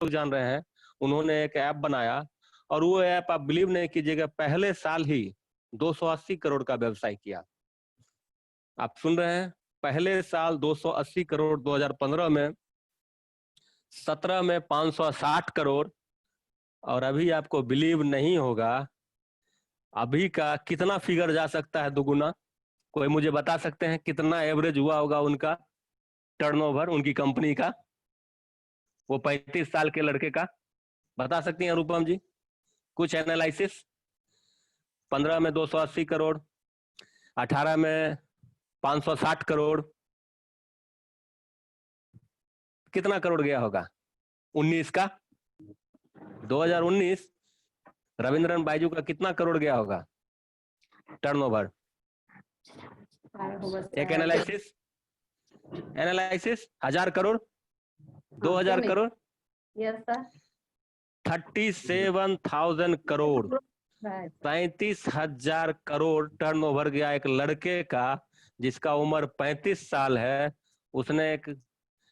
लोग जान रहे हैं, उन्होंने एक ऐप बनाया और वो ऐप आप बिलीव नहीं कीजिएगा, पहले साल ही 280 करोड़ का व्यवसाय किया। आप सुन रहे हैं, पहले साल 280 करोड़, 2015 में, 17 में 560 करोड़, और अभी आपको बिलीव नहीं होगा अभी का कितना फिगर जा सकता है दुगुना। कोई मुझे बता सकते हैं कितना एवरेज हुआ होगा उनका टर्नओवर, उनकी कंपनी का, वो 35 साल के लड़के का? बता सकती हैं रूपम जी कुछ एनालिसिस? 15 में 280 करोड़, 18 में 560 करोड़, कितना करोड़ गया होगा? 19 का, 2019 रविंद्रन बाइजू का कितना करोड़ गया होगा टर्नओवर? एक एनालिसिस, 1000 करोड़, 2000 करोड़, 37,000 करोड़, 37,000 करोड़ टर्नओवर गया एक लड़के का जिसका उम्र 35 साल है। उसने एक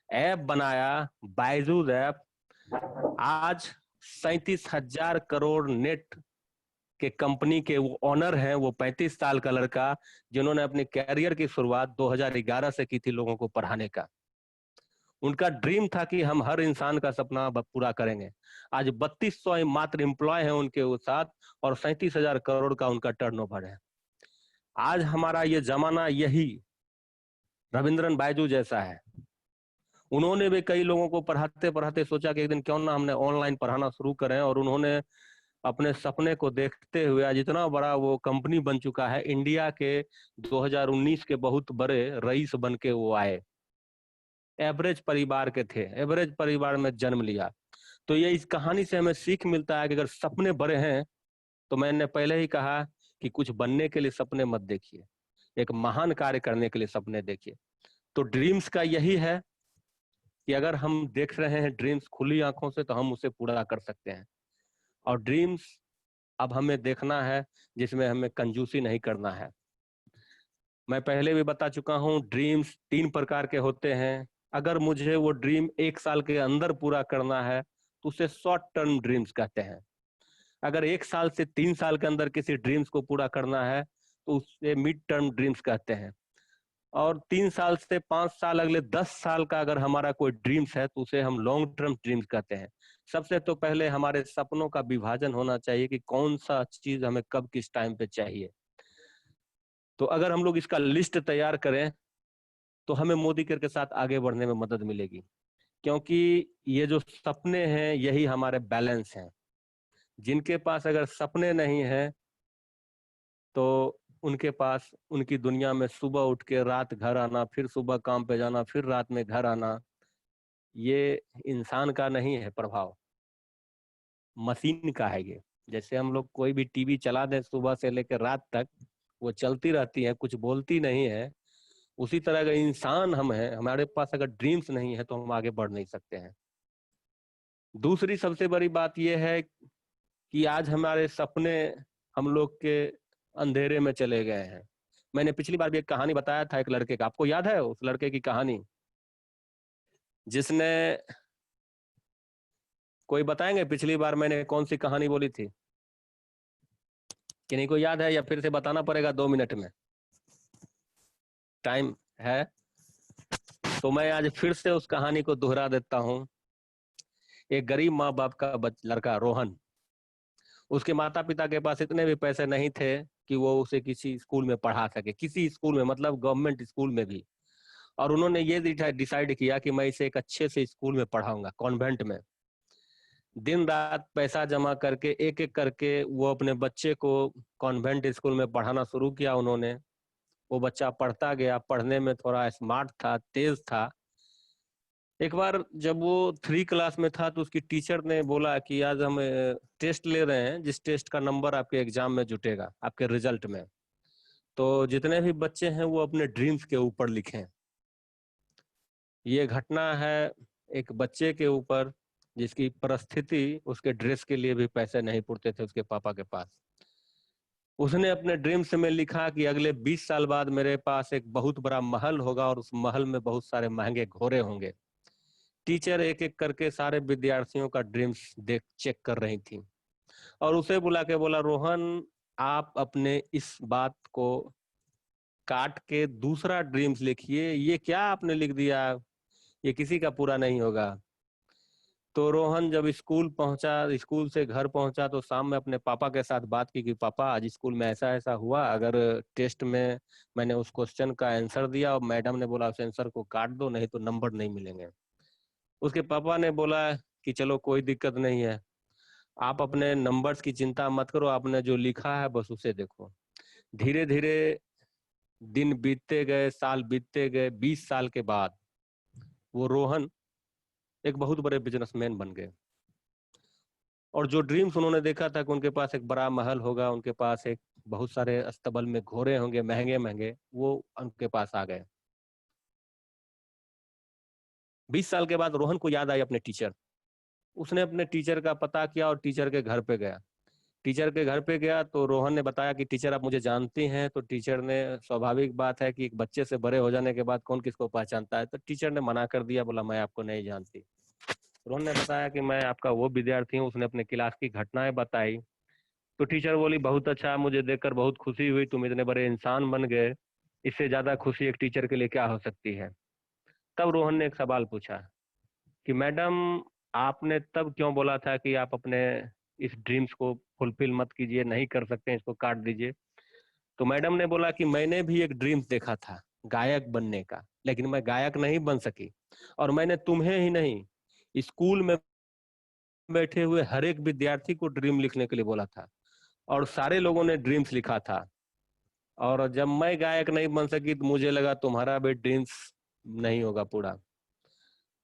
ऐप बनाया, बायजूस ऐप, आज 37,000 करोड़ नेट के कंपनी के वो ऑनर हैं। वो 35 साल का लड़का जिन्होंने अपने कैरियर की शुरुआत 2011 से की थी लोगों को पढ़ाने का। उनका ड्रीम था कि हम हर इंसान का सपना पूरा करेंगे। आज 3200 मात्र एम्प्लॉय हैं उनके साथ और 37,000 करोड़ का उनका टर्नओवर है। आज हमारा ये जमाना यही रविंद्रन बायजू जैसा है। उन्होंने भी कई लोगों को पढ़ाते पढ़ाते सोचा कि एक दिन क्यों ना हमने ऑनलाइन पढ़ाना शुरू करें, और उन्होंने अपने सपने को देखते हुए आज इतना बड़ा वो कंपनी बन चुका है। इंडिया के 2019 के बहुत बड़े रईस बन के वो आए। एवरेज परिवार के थे, एवरेज परिवार में जन्म लिया। तो ये इस कहानी से हमें सीख मिलता है कि अगर सपने बड़े हैं, तो मैंने पहले ही कहा कि कुछ बनने के लिए सपने मत देखिए, एक महान कार्य करने के लिए सपने देखिए। तो ड्रीम्स का यही है कि अगर हम देख रहे हैं ड्रीम्स खुली आंखों से तो हम उसे पूरा कर सकते हैं। और ड्रीम्स अब हमें देखना है जिसमें हमें कंजूसी नहीं करना है। मैं पहले भी बता चुका हूं, ड्रीम्स 3 प्रकार के होते हैं। अगर मुझे वो ड्रीम 1 साल के अंदर पूरा करना है तो उसे शॉर्ट टर्म ड्रीम्स कहते हैं। अगर 1 साल से 3 साल के अंदर किसी ड्रीम्स को पूरा करना है तो उसे मिड टर्म ड्रीम्स कहते हैं। और 3 साल से 5 साल, अगले 10 साल का अगर हमारा कोई ड्रीम्स है तो उसे हम लॉन्ग टर्म ड्रीम्स कहते हैं। सबसे तो पहले हमारे सपनों का विभाजन होना चाहिए कि कौन सा चीज हमें कब किस टाइम पे चाहिए। तो अगर हम लोग इसका लिस्ट तैयार करें तो हमें मोदी के साथ आगे बढ़ने में मदद मिलेगी, क्योंकि ये जो सपने हैं यही हमारे बैलेंस हैं। जिनके पास अगर सपने नहीं हैं तो उनके पास उनकी दुनिया में सुबह उठ के रात घर आना, फिर सुबह काम पे जाना, फिर रात में घर आना, ये इंसान का नहीं है प्रभाव, मशीन का है ये। जैसे हम लोग कोई भी टीवी चला दें सुबह से लेकर रात तक, वो चलती रहती है, कुछ बोलती नहीं है। उसी तरह अगर इंसान हम हैं, हमारे पास अगर ड्रीम्स नहीं है तो हम आगे बढ़ नहीं सकते हैं। दूसरी सबसे बड़ी बात यह है कि आज हमारे सपने हम लोग के अंधेरे में चले गए हैं। मैंने पिछली बार भी एक कहानी बताया था एक लड़के का, आपको याद है उस लड़के की कहानी? जिसने, कोई बताएंगे पिछली बार मैंने कौन सी कहानी बोली थी? कि नहीं कोई याद है, या फिर से बताना पड़ेगा 2 मिनट में? टाइम है तो मैं आज फिर से उस कहानी को दोहरा देता हूं। एक गरीब माँ बाप का लड़का रोहन, उसके माता पिता के पास इतने भी पैसे नहीं थे कि वो उसे किसी स्कूल में पढ़ा सके, किसी स्कूल में, मतलब गवर्नमेंट स्कूल में भी। और उन्होंने ये डिसाइड किया कि मैं इसे एक अच्छे से स्कूल में पढ़ाऊंगा, कॉन्वेंट में। दिन रात पैसा जमा करके एक एक करके वो अपने बच्चे को कॉन्वेंट स्कूल में पढ़ाना शुरू किया उन्होंने। वो बच्चा पढ़ता गया, पढ़ने में थोड़ा स्मार्ट था, तेज था। एक बार जब वो 3 क्लास में था तो उसकी टीचर ने बोला कि आज हम टेस्ट ले रहे हैं, जिस टेस्ट का नंबर आपके एग्जाम में जुटेगा, आपके रिजल्ट में, तो जितने भी बच्चे हैं वो अपने ड्रीम्स के ऊपर लिखें। ये घटना है एक बच्चे के ऊपर जिसकी परिस्थिति, उसके ड्रेस के लिए भी पैसे नहीं पुरते थे उसके पापा के पास। उसने अपने ड्रीम्स में लिखा कि अगले 20 साल बाद मेरे पास एक बहुत बड़ा महल होगा और उस महल में बहुत सारे महंगे घोड़े होंगे। टीचर एक एक करके सारे विद्यार्थियों का ड्रीम्स देख चेक कर रही थी और उसे बुला के बोला, रोहन आप अपने इस बात को काट के दूसरा ड्रीम्स लिखिए, ये क्या आपने लिख दिया, ये किसी का पूरा नहीं होगा। तो रोहन जब स्कूल पहुंचा, स्कूल से घर पहुंचा, तो शाम में अपने पापा के साथ बात की कि पापा आज स्कूल में ऐसा ऐसा हुआ, अगर टेस्ट में मैंने उस क्वेश्चन का आंसर दिया और मैडम ने बोला उस आंसर को काट दो नहीं तो नंबर नहीं मिलेंगे। उसके पापा ने बोला कि चलो कोई दिक्कत नहीं है, आप अपने नंबर्स की चिंता मत करो, आपने जो लिखा है बस उसे देखो। धीरे धीरे दिन बीतते गए, साल बीतते गए, 20 साल के बाद वो रोहन एक बहुत बड़े बिजनेसमैन बन गए। और जो ड्रीम्स उन्होंने देखा था कि उनके पास एक बड़ा महल होगा, उनके पास एक बहुत सारे अस्तबल में घोड़े होंगे महंगे महंगे, वो उनके पास आ गए। 20 साल के बाद रोहन को याद आई अपने टीचर। उसने अपने टीचर का पता किया और टीचर के घर पे गया। टीचर के घर पे गया तो रोहन ने बताया कि टीचर आप मुझे जानती हैं। तो टीचर ने, स्वाभाविक बात है कि एक बच्चे से बड़े हो जाने के बाद कौन किसको पहचानता है, तो टीचर ने मना कर दिया, बोला मैं आपको नहीं जानती। रोहन ने बताया कि मैं आपका वो विद्यार्थी हूँ। उसने अपने क्लास की घटनाएं बताई। तो टीचर बोली बहुत अच्छा, मुझे देखकर बहुत खुशी हुई, तुम इतने बड़े इंसान बन गए, इससे ज्यादा खुशी एक टीचर के लिए क्या हो सकती है। तब रोहन ने एक सवाल पूछा कि मैडम आपने तब क्यों बोला था कि आप अपने इस ड्रीम्स को फुलफिल मत कीजिए, नहीं कर सकते हैं, इसको काट दीजिए। तो मैडम ने बोला कि मैंने भी एक ड्रीम्स देखा था गायक बनने का, लेकिन मैं गायक नहीं बन सकी। और मैंने तुम्हें ही नहीं, स्कूल में बैठे हुए हर एक विद्यार्थी को ड्रीम लिखने के लिए बोला था और सारे लोगों ने ड्रीम्स लिखा था। और जब मैं गायक नहीं बन सकी तो मुझे लगा तुम्हारा भी ड्रीम्स नहीं होगा पूरा।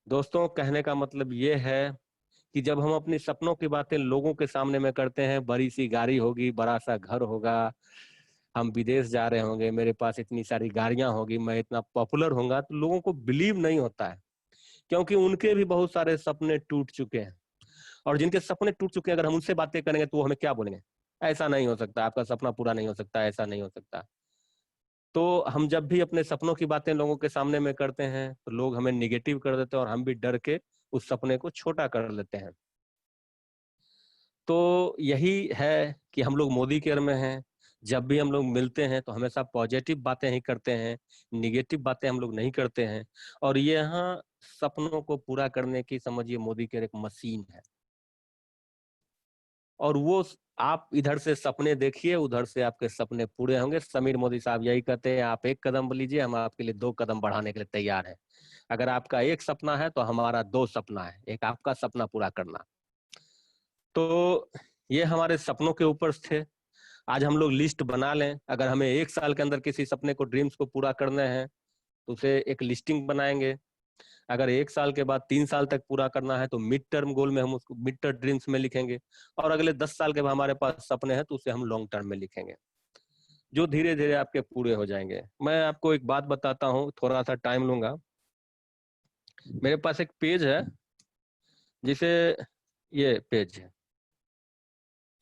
दोस्तों, कहने का मतलब ये है कि जब हम अपनी सपनों की बातें लोगों के सामने में करते हैं, बड़ी सी गाड़ी होगी, बड़ा सा घर होगा, हम विदेश जा रहे होंगे, मेरे पास इतनी सारी गाड़ियां होगी, मैं इतना पॉपुलर होऊंगा, तो लोगों को बिलीव नहीं होता है, क्योंकि उनके भी बहुत सारे सपने टूट चुके हैं। और जिनके सपने टूट चुके हैं अगर हम उनसे बातें करेंगे तो वो हमें क्या बोलेंगे, ऐसा नहीं हो सकता, आपका सपना पूरा नहीं हो सकता, ऐसा नहीं हो सकता। तो हम जब भी अपने सपनों की बातें लोगों के सामने में करते हैं तो लोग हमें निगेटिव कर देते हैं और हम भी डर के उस सपने को छोटा कर लेते हैं। तो यही है कि हम लोग मोदी केयर में हैं। जब भी हम लोग मिलते हैं तो हमेशा पॉजिटिव बातें ही करते हैं, निगेटिव बातें हम लोग नहीं करते हैं। और ये यहाँ सपनों को पूरा करने की, समझिए, मोदी केयर एक मशीन है। और वो आप इधर से सपने देखिए, उधर से आपके सपने पूरे होंगे। समीर मोदी साहब यही कहते हैं, आप एक कदम लीजिए, हम आपके लिए 2 कदम बढ़ाने के लिए तैयार हैं। अगर आपका एक सपना है तो हमारा 2 सपना है, एक आपका सपना पूरा करना। तो ये हमारे सपनों के ऊपर थे। आज हम लोग लिस्ट बना लें, अगर हमें 1 साल के अंदर किसी सपने को, ड्रीम्स को पूरा करना है तो उसे एक लिस्टिंग बनाएंगे। अगर 1 साल के बाद 3 साल तक पूरा करना है तो मिड टर्म गोल में हम उसको मिड टर्म ड्रीम्स में लिखेंगे। और अगले 10 साल के बाद हमारे पास सपने हैं तो उसे हम लॉन्ग टर्म में लिखेंगे, जो धीरे धीरे आपके पूरे हो जाएंगे। मैं आपको एक बात बताता हूँ, थोड़ा सा टाइम लूंगा। मेरे पास एक पेज है, जिसे, ये पेज है,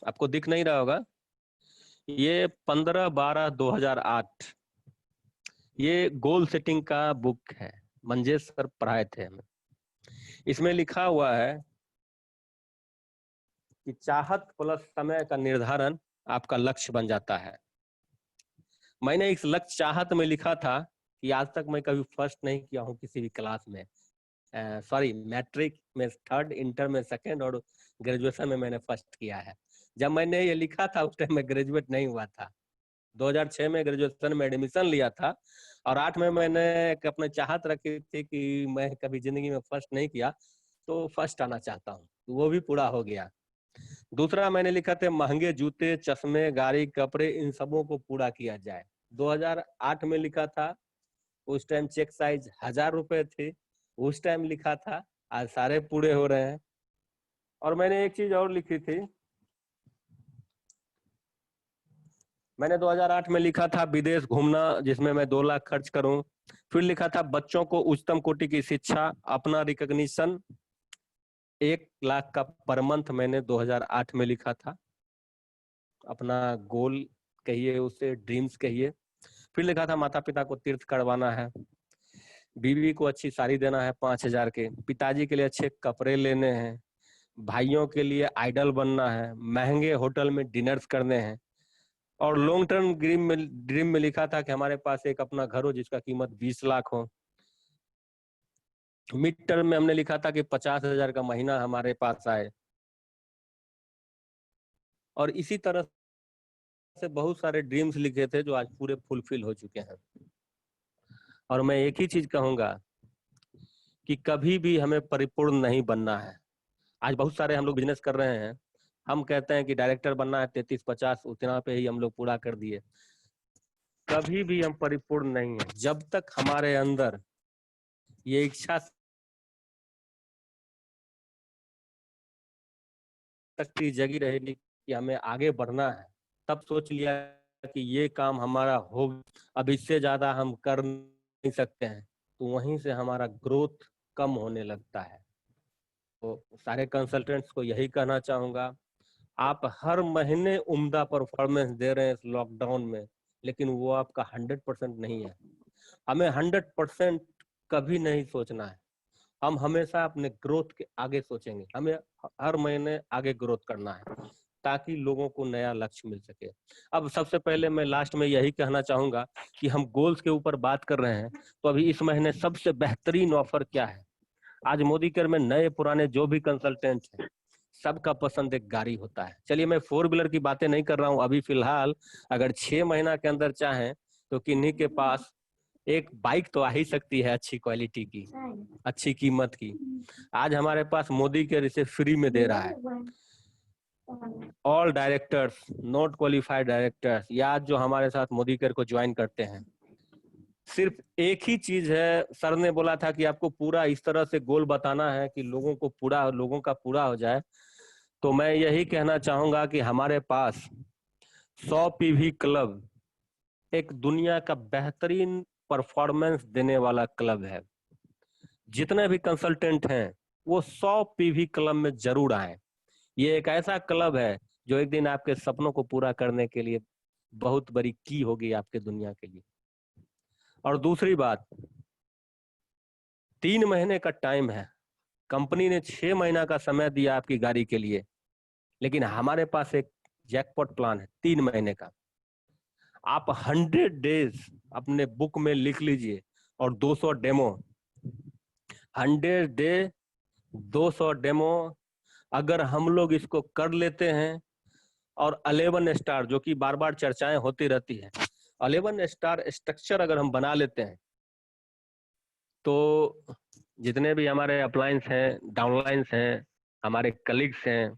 आपको दिख नहीं रहा होगा, ये 15/12/2008, ये गोल सेटिंग का बुक है, मंजेश सर पढ़ाए थे हमें। इसमें लिखा हुआ है कि चाहत प्लस समय का निर्धारण आपका लक्ष्य बन जाता है। मैंने इस लक्ष्य चाहत में लिखा था कि आज तक मैं कभी फर्स्ट नहीं किया हूँ किसी भी क्लास में, सॉरी, मैट्रिक में थर्ड, इंटर में सेकंड और ग्रेजुएशन में मैंने फर्स्ट किया है। जब मैंने ये लिखा था उस टाइम मैं ग्रेजुएट नहीं हुआ था। 2006 में ग्रेजुएशन में एडमिशन लिया था और 8 में मैंने एक अपने चाहत रखी थी कि मैं कभी जिंदगी में फर्स्ट नहीं किया तो फर्स्ट आना चाहता हूँ, तो वो भी पूरा हो गया। दूसरा मैंने लिखा था महंगे जूते, चश्मे, गाड़ी, कपड़े, इन सबों को पूरा किया जाए। 2008 में लिखा था, उस टाइम चेक साइज 1000 रुपए थे, उस टाइम लिखा था, आज सारे पूरे हो रहे हैं। और मैंने एक चीज और लिखी थी, मैंने 2008 में लिखा था विदेश घूमना, जिसमें मैं 2 लाख खर्च करूं। फिर लिखा था बच्चों को उच्चतम कोटि की शिक्षा, अपना रिकॉग्निशन, 1 लाख का पर मंथ, मैंने 2008 में लिखा था, अपना गोल कहिए, उसे ड्रीम्स कहिए। फिर लिखा था माता पिता को तीर्थ करवाना है। बीवी को अच्छी साड़ी देना है 5,000 के, पिताजी के लिए अच्छे कपड़े लेने हैं, भाइयों के लिए आइडल बनना है, महंगे होटल में डिनर्स करने हैं। और लॉन्ग टर्म ड्रीम में लिखा था कि हमारे पास एक अपना घर हो जिसका कीमत 20 लाख हो। मिड टर्म में हमने लिखा था कि 50,000 का महीना हमारे पास आए। और इसी तरह से बहुत सारे ड्रीम्स लिखे थे जो आज पूरे फुलफिल हो चुके हैं। और मैं एक ही चीज कहूंगा कि कभी भी हमें परिपूर्ण नहीं बनना है। आज बहुत सारे हम लोग बिजनेस कर रहे हैं, हम कहते हैं कि डायरेक्टर बनना है 33-50, उतना पे ही हम लोग पूरा कर दिए। कभी भी हम परिपूर्ण नहीं है जब तक हमारे अंदर ये इच्छा शक्ति जगी रहेगी कि हमें आगे बढ़ना है, तब सोच लिया कि ये काम हमारा हो, अब इससे ज्यादा हम कर नहीं सकते हैं, तो वहीं से हमारा ग्रोथ कम होने लगता है। तो सारे कंसल्टेंट्स को यही कहना चाहूंगा, आप हर महीने उम्दा परफॉर्मेंस दे रहे हैं इस लॉकडाउन में, लेकिन वो आपका 100% नहीं है। हमें 100% कभी नहीं सोचना है, हम हमेशा अपने ग्रोथ के आगे सोचेंगे। हमें हर महीने आगे ग्रोथ करना है ताकि लोगों को नया लक्ष्य मिल सके। अब सबसे पहले मैं लास्ट में यही कहना चाहूंगा कि हम गोल्स के ऊपर बात कर रहे हैं, तो अभी इस महीने सबसे बेहतरीन ऑफर क्या है? आज मोदी केयर में नए पुराने जो भी कंसल्टेंट हैं, सबका पसंद एक गाड़ी होता है। चलिए मैं 4 व्हीलर की बातें नहीं कर रहा हूं अभी फिलहाल, अगर 6 महीना के अंदर चाहें तो किन्हीं के पास एक बाइक तो आ ही सकती है अच्छी क्वालिटी की, अच्छी कीमत की। आज हमारे पास मोदी केयर इसे फ्री में दे रहा है। All directors, not qualified directors, या जो हमारे साथ मोदी केयर को ज्वाइन करते हैं, सिर्फ एक ही चीज है, सर ने बोला था कि आपको पूरा इस तरह से गोल बताना है कि लोगों का पूरा हो जाए। तो मैं यही कहना चाहूंगा कि हमारे पास 100 पीवी क्लब एक दुनिया का बेहतरीन परफॉर्मेंस देने वाला क्लब है। जितने भी कंसल्टेंट हैं वो 100 पीवी क्लब में जरूर आए। ये एक ऐसा क्लब है जो एक दिन आपके सपनों को पूरा करने के लिए बहुत बड़ी की होगी आपके दुनिया के लिए। और दूसरी बात, 3 महीने का टाइम है, कंपनी ने 6 महीना का समय दिया आपकी गाड़ी के लिए, लेकिन हमारे पास एक जैकपॉट प्लान है 3 महीने का। आप 100 डेज अपने बुक में लिख लीजिए और 200 डेमो, 100 डे 200 डेमो, अगर हम लोग इसको कर लेते हैं और 11 स्टार, जो कि बार बार चर्चाएं होती रहती है, 11 स्टार स्ट्रक्चर अगर हम बना लेते हैं, तो जितने भी हमारे अपलाइंस हैं, डाउनलाइंस हैं, हमारे कलीग्स हैं,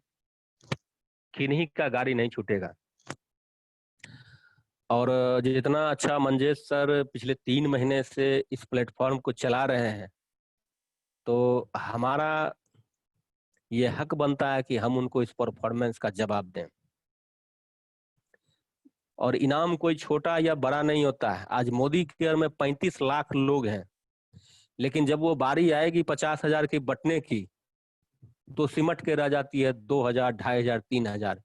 किन्हीं का गाड़ी नहीं छूटेगा। और जितना अच्छा मंजेश सर पिछले 3 महीने से इस प्लेटफॉर्म को चला रहे हैं, तो हमारा ये हक बनता है कि हम उनको इस परफॉर्मेंस का जवाब दें। और इनाम कोई छोटा या बड़ा नहीं होता है। आज मोदी केयर में 35 लाख लोग हैं, लेकिन जब वो बारी आएगी 50,000 की बटने की, तो सिमट के रह जाती है 2,000, 2,500, 3,000।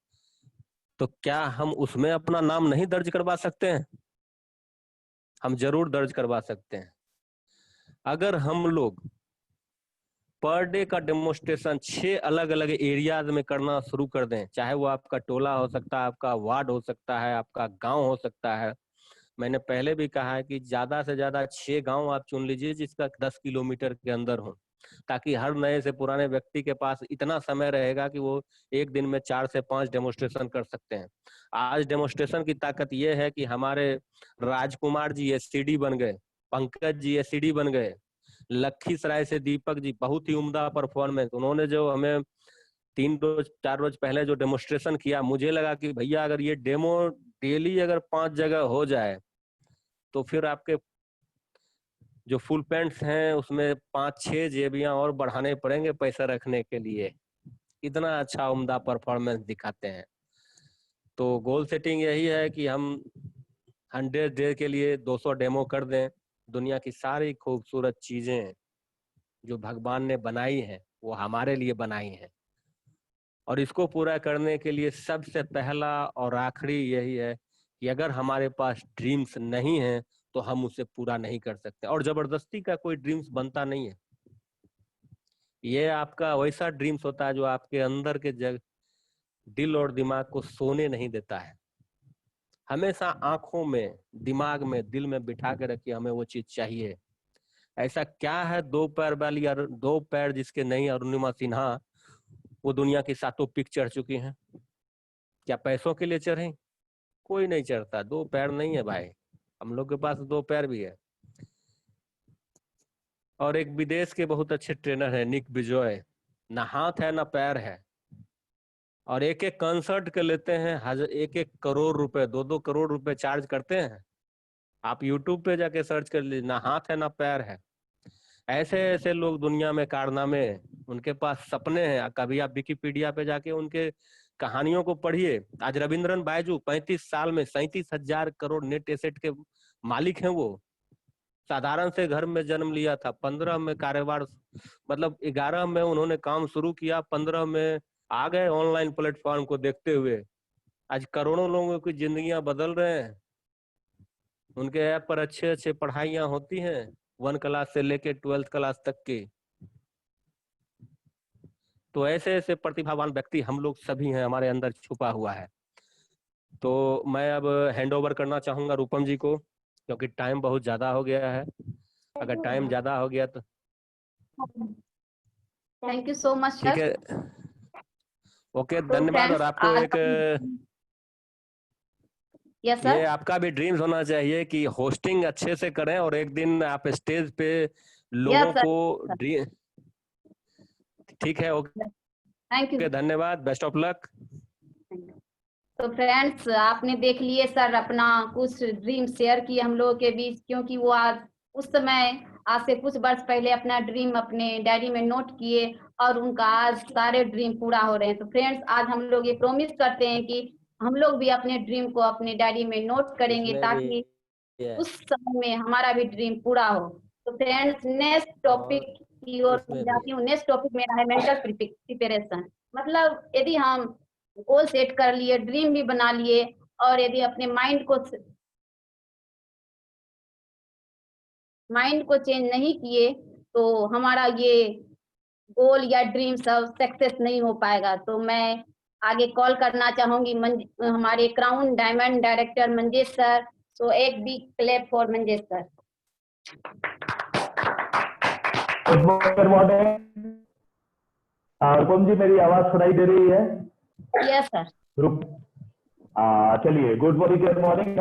तो क्या हम उसमें अपना नाम नहीं दर्ज करवा सकते हैं? हम जरूर दर्ज करवा सकते हैं। अगर हम लोग पर डे का डेमोस्ट्रेशन 6 अलग अलग एरियाज में करना शुरू कर दें, चाहे वो आपका टोला हो सकता है, आपका वार्ड हो सकता है, आपका गांव हो सकता है। मैंने पहले भी कहा है कि ज्यादा से ज्यादा 6 गांव आप चुन लीजिए जिसका 10 किलोमीटर के अंदर हो, ताकि हर नए से पुराने व्यक्ति के पास इतना समय रहेगा कि वो एक दिन में 4 से 5 डेमोस्ट्रेशन कर सकते हैं। आज डेमोस्ट्रेशन की ताकत ये है कि हमारे राजकुमार जी एससीडी बन गए, पंकज जी एससीडी बन गए, लखीसराय से दीपक जी, बहुत ही उम्दा परफॉर्मेंस। उन्होंने जो हमें 3 रोज 4 रोज पहले जो डेमोस्ट्रेशन किया, मुझे लगा कि भैया अगर ये डेमो डेली अगर 5 जगह हो जाए, तो फिर आपके जो फुल पैंट्स हैं उसमें 5-6 जेबियां और बढ़ाने पड़ेंगे पैसा रखने के लिए। इतना अच्छा उम्दा परफॉर्मेंस दिखाते हैं। तो गोल सेटिंग यही है कि हम 100 डे के लिए 200 डेमो कर दें। दुनिया की सारी खूबसूरत चीजें जो भगवान ने बनाई हैं वो हमारे लिए बनाई हैं, और इसको पूरा करने के लिए सबसे पहला और आखिरी यही है कि अगर हमारे पास ड्रीम्स नहीं है तो हम उसे पूरा नहीं कर सकते। और जबरदस्ती का कोई ड्रीम्स बनता नहीं है। ये आपका वैसा ड्रीम्स होता है जो आपके अंदर के दिल और दिमाग को सोने नहीं देता है। हमेशा आंखों में, दिमाग में, दिल में बिठा के रखिए, हमें वो चीज चाहिए। ऐसा क्या है दो पैर वाली, दो पैर जिसके नहीं अरुणिमा सिन्हा, वो दुनिया की 7 पीक चढ़ चुकी हैं। क्या पैसों के लिए चढ़े? कोई नहीं चढ़ता। 2 पैर नहीं है भाई, हम लोग के पास 2 पैर भी है। और एक विदेश के बहुत अच्छे ट्रेनर है निक बिजॉय, ना हाथ है ना पैर है, और एक एक कंसर्ट के लेते हैं 1-1 करोड़ रुपए, 2-2 करोड़ रुपए चार्ज करते हैं। आप यूट्यूब पे जाके सर्च कर लीजिए, ना हाथ है ना पैर है। ऐसे ऐसे लोग दुनिया में कारनामे, उनके पास सपने हैं। कभी आप विकिपीडिया पे जाके उनके कहानियों को पढ़िए। आज रविंद्रन बायजू 35 साल में 37,000 करोड़ नेट एसेट के मालिक हैं। वो साधारण से घर में जन्म लिया था, 15 में कारोबार, मतलब 11 में उन्होंने काम शुरू किया, 15 में आ गए ऑनलाइन प्लेटफॉर्म को देखते हुए। आज करोड़ों लोगों की जिंदगियां बदल रहे हैं। उनके ऐप पर अच्छे अच्छे पढ़ाइयां होती हैं, 1 क्लास से लेके 12th क्लास तक की। तो ऐसे ऐसे प्रतिभावान व्यक्ति हम लोग सभी हैं, हमारे अंदर छुपा हुआ है। तो मैं अब हैंड ओवर करना चाहूंगा रूपम जी को, क्योंकि टाइम बहुत ज्यादा हो गया है। अगर टाइम ज्यादा हो गया तो थैंक यू सो मच ठीक सर। है, ओके, तो धन्यवाद। और आपको एक यस ये सर। आपका भी ड्रीम्स होना चाहिए कि होस्टिंग अच्छे से करें और एक दिन आप स्टेज पे लोगों यस को सर। ठीक है, थैंक यू। ओके, धन्यवाद, बेस्ट ऑफ लक। तो फ्रेंड्स, आपने देख लिए सर अपना कुछ ड्रीम शेयर किए हम लोगों के बीच, क्योंकि वो आज उस समय आज से कुछ वर्ष पहले अपना ड्रीम अपने डायरी में नोट किए और उनका आज सारे ड्रीम पूरा हो रहे हैं। तो फ्रेंड्स, आज हम लोग ये प्रॉमिस करते हैं कि हम लोग भी अपने ड्रीम को अपने डायरी में नोट करेंगे, इसमें भी ताकि उस समय में हमारा भी ड्रीम पूरा हो। तो फ्रेंड्स, नेक्स्ट टॉपिक और की ओर इसमें भी जाती हूँ। नेक्स्ट टॉपिक मेरा है मेंटल प्रिपरेशन। मतलब यदि हम गोल सेट कर लिए, ड्रीम भी बना लिए, और यदि अपने माइंड को चेंज नहीं किए, तो हमारा ये गोल या ड्रीम सब सक्सेस नहीं हो पाएगा। तो मैं आगे कॉल करना चाहूंगी हमारे crown diamond director Manjesh sir. So एक big clap for Manjesh sir. Good morning. Rupam ji, मेरी आवाज सुनाई दे रही है? Yes sir. चलिए, गुड मॉर्निंग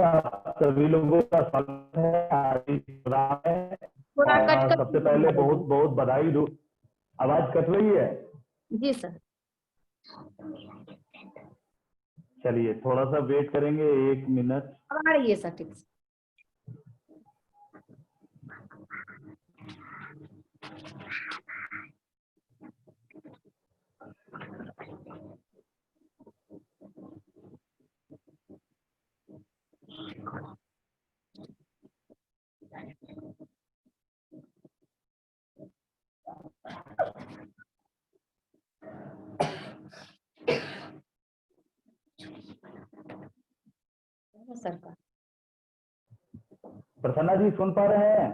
सभी लोगों का स्वागत है आज। थोड़ा कट कर। सबसे पहले बहुत बहुत बधाई दो। आवाज कट रही है? जी सर। चलिए, थोड़ा सा वेट करेंगे, 1 मिनट। अब आ रही है सर, ठीक से। सर का प्रसन्ना जी सुन पा रहे हैं?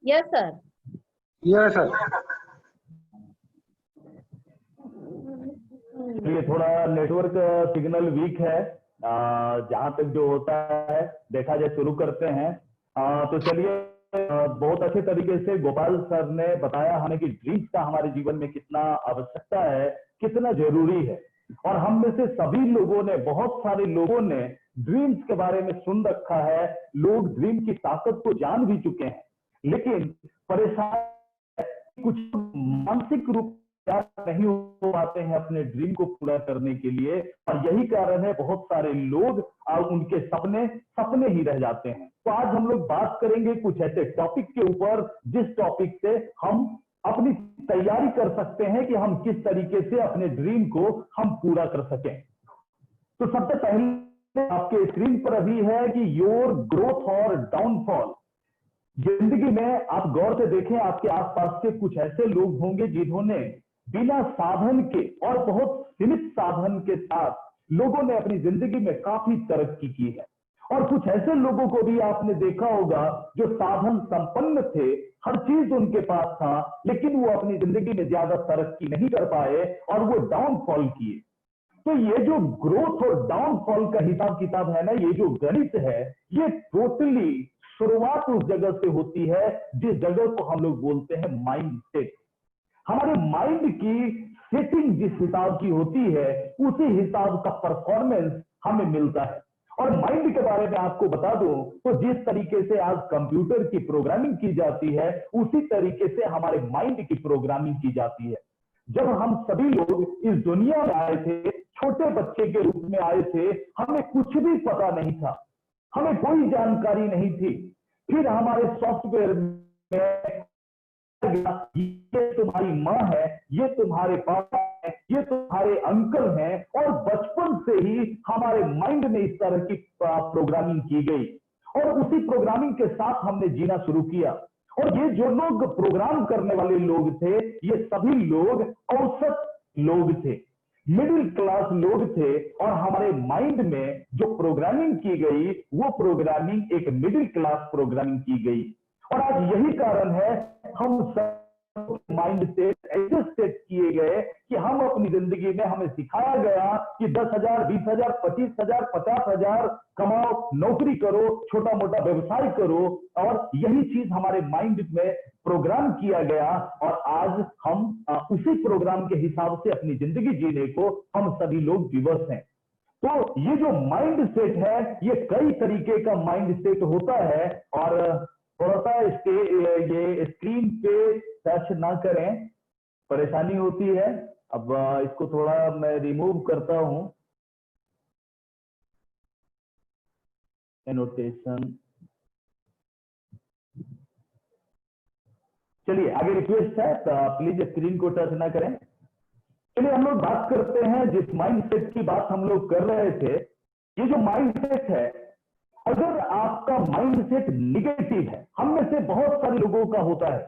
Yes sir. Yes sir. ये थोड़ा नेटवर्क सिग्नल वीक है। जहां तक जो होता है देखा जाए, शुरू करते हैं। तो चलिए, बहुत अच्छे तरीके से गोपाल सर ने बताया हमें कि ड्रीम्स का हमारे जीवन में कितना आवश्यकता है, कितना जरूरी है। और हम में से सभी लोगों ने, बहुत सारे लोगों ने ड्रीम्स के बारे में सुन रखा है। लोग ड्रीम की ताकत को जान भी चुके हैं, लेकिन परेशान कुछ मानसिक रूप नहीं हो पाते हैं अपने ड्रीम को पूरा करने के लिए। और यही कारण है बहुत सारे लोग उनके सपने ही रह जाते हैं। तो आज हम लोग बात करेंगे कुछ ऐसे टॉपिक के ऊपर, जिस टॉपिक से हम अपनी तैयारी कर सकते हैं कि हम किस तरीके से अपने ड्रीम को हम पूरा कर सकें। तो सबसे पहले आपके स्क्रीन पर अभी है कि योर ग्रोथ और डाउनफॉल। जिंदगी में आप गौर से देखें, आपके आसपास के कुछ ऐसे लोग होंगे जिन्होंने बिना साधन के और बहुत सीमित साधन के साथ लोगों ने अपनी जिंदगी में काफी तरक्की की है। और कुछ ऐसे लोगों को भी आपने देखा होगा जो साधन संपन्न थे, हर चीज उनके पास था, लेकिन वो अपनी जिंदगी में ज्यादा तरक्की नहीं कर पाए और वो डाउनफॉल किए। तो ये जो ग्रोथ और डाउनफॉल का हिसाब किताब है ना, ये जो गणित है, ये टोटली शुरुआत उस जगह से होती है जिस जगह को हम लोग बोलते हैं माइंड सेट। हमारे माइंड की सेटिंग जिस हिसाब की होती है, उसी हिसाब का परफॉर्मेंस हमें मिलता है। और माइंड के बारे में आपको बता दूं तो जिस तरीके से आज कंप्यूटर की प्रोग्रामिंग की जाती है, उसी तरीके से हमारे माइंड की प्रोग्रामिंग की जाती है। जब हम सभी लोग इस दुनिया में आए थे, छोटे बच्चे के रूप में आए थे, हमें कुछ भी पता नहीं था, हमें कोई जानकारी नहीं थी। फिर हमारे सॉफ्टवेयर में ये तुम्हारी माँ है, ये तुम्हारे पापा है, ये तुम्हारे अंकल हैं, और बचपन से ही हमारे माइंड में इस तरह की प्रोग्रामिंग की गई और उसी प्रोग्रामिंग के साथ हमने जीना शुरू किया। और ये जो लोग प्रोग्राम करने वाले लोग थे, ये सभी लोग औसत लोग थे, मिडिल क्लास लोग थे, और हमारे माइंड में जो प्रोग्रामिंग की गई वो प्रोग्रामिंग एक मिडिल क्लास प्रोग्रामिंग की गई। और आज यही कारण है हम सब माइंड सेट ऐसे सेट किए गए कि हम अपनी जिंदगी में, हमें सिखाया गया कि 10,000, 20,000, 25,000, 50,000 कमाओ, नौकरी करो, छोटा मोटा व्यवसाय करो, और यही चीज हमारे माइंड में प्रोग्राम किया गया। और आज हम उसी प्रोग्राम के हिसाब से अपनी जिंदगी जीने को हम सभी लोग विवश हैं। तो ये जो माइंड सेट है, ये कई तरीके का माइंड सेट होता है। और थोड़ा सा ये स्क्रीन पे टच ना करें, परेशानी होती है। अब इसको थोड़ा मैं रिमूव करता हूं, एनोटेशन। चलिए आगे रिक्वेस्ट है, तो प्लीज स्क्रीन को टच ना करें। चलिए हम लोग बात करते हैं, जिस माइंड सेट की बात हम लोग कर रहे थे, ये जो माइंड सेट है, अगर आपका माइंड सेट निगेटिव है, हम में से बहुत सारे लोगों का होता है,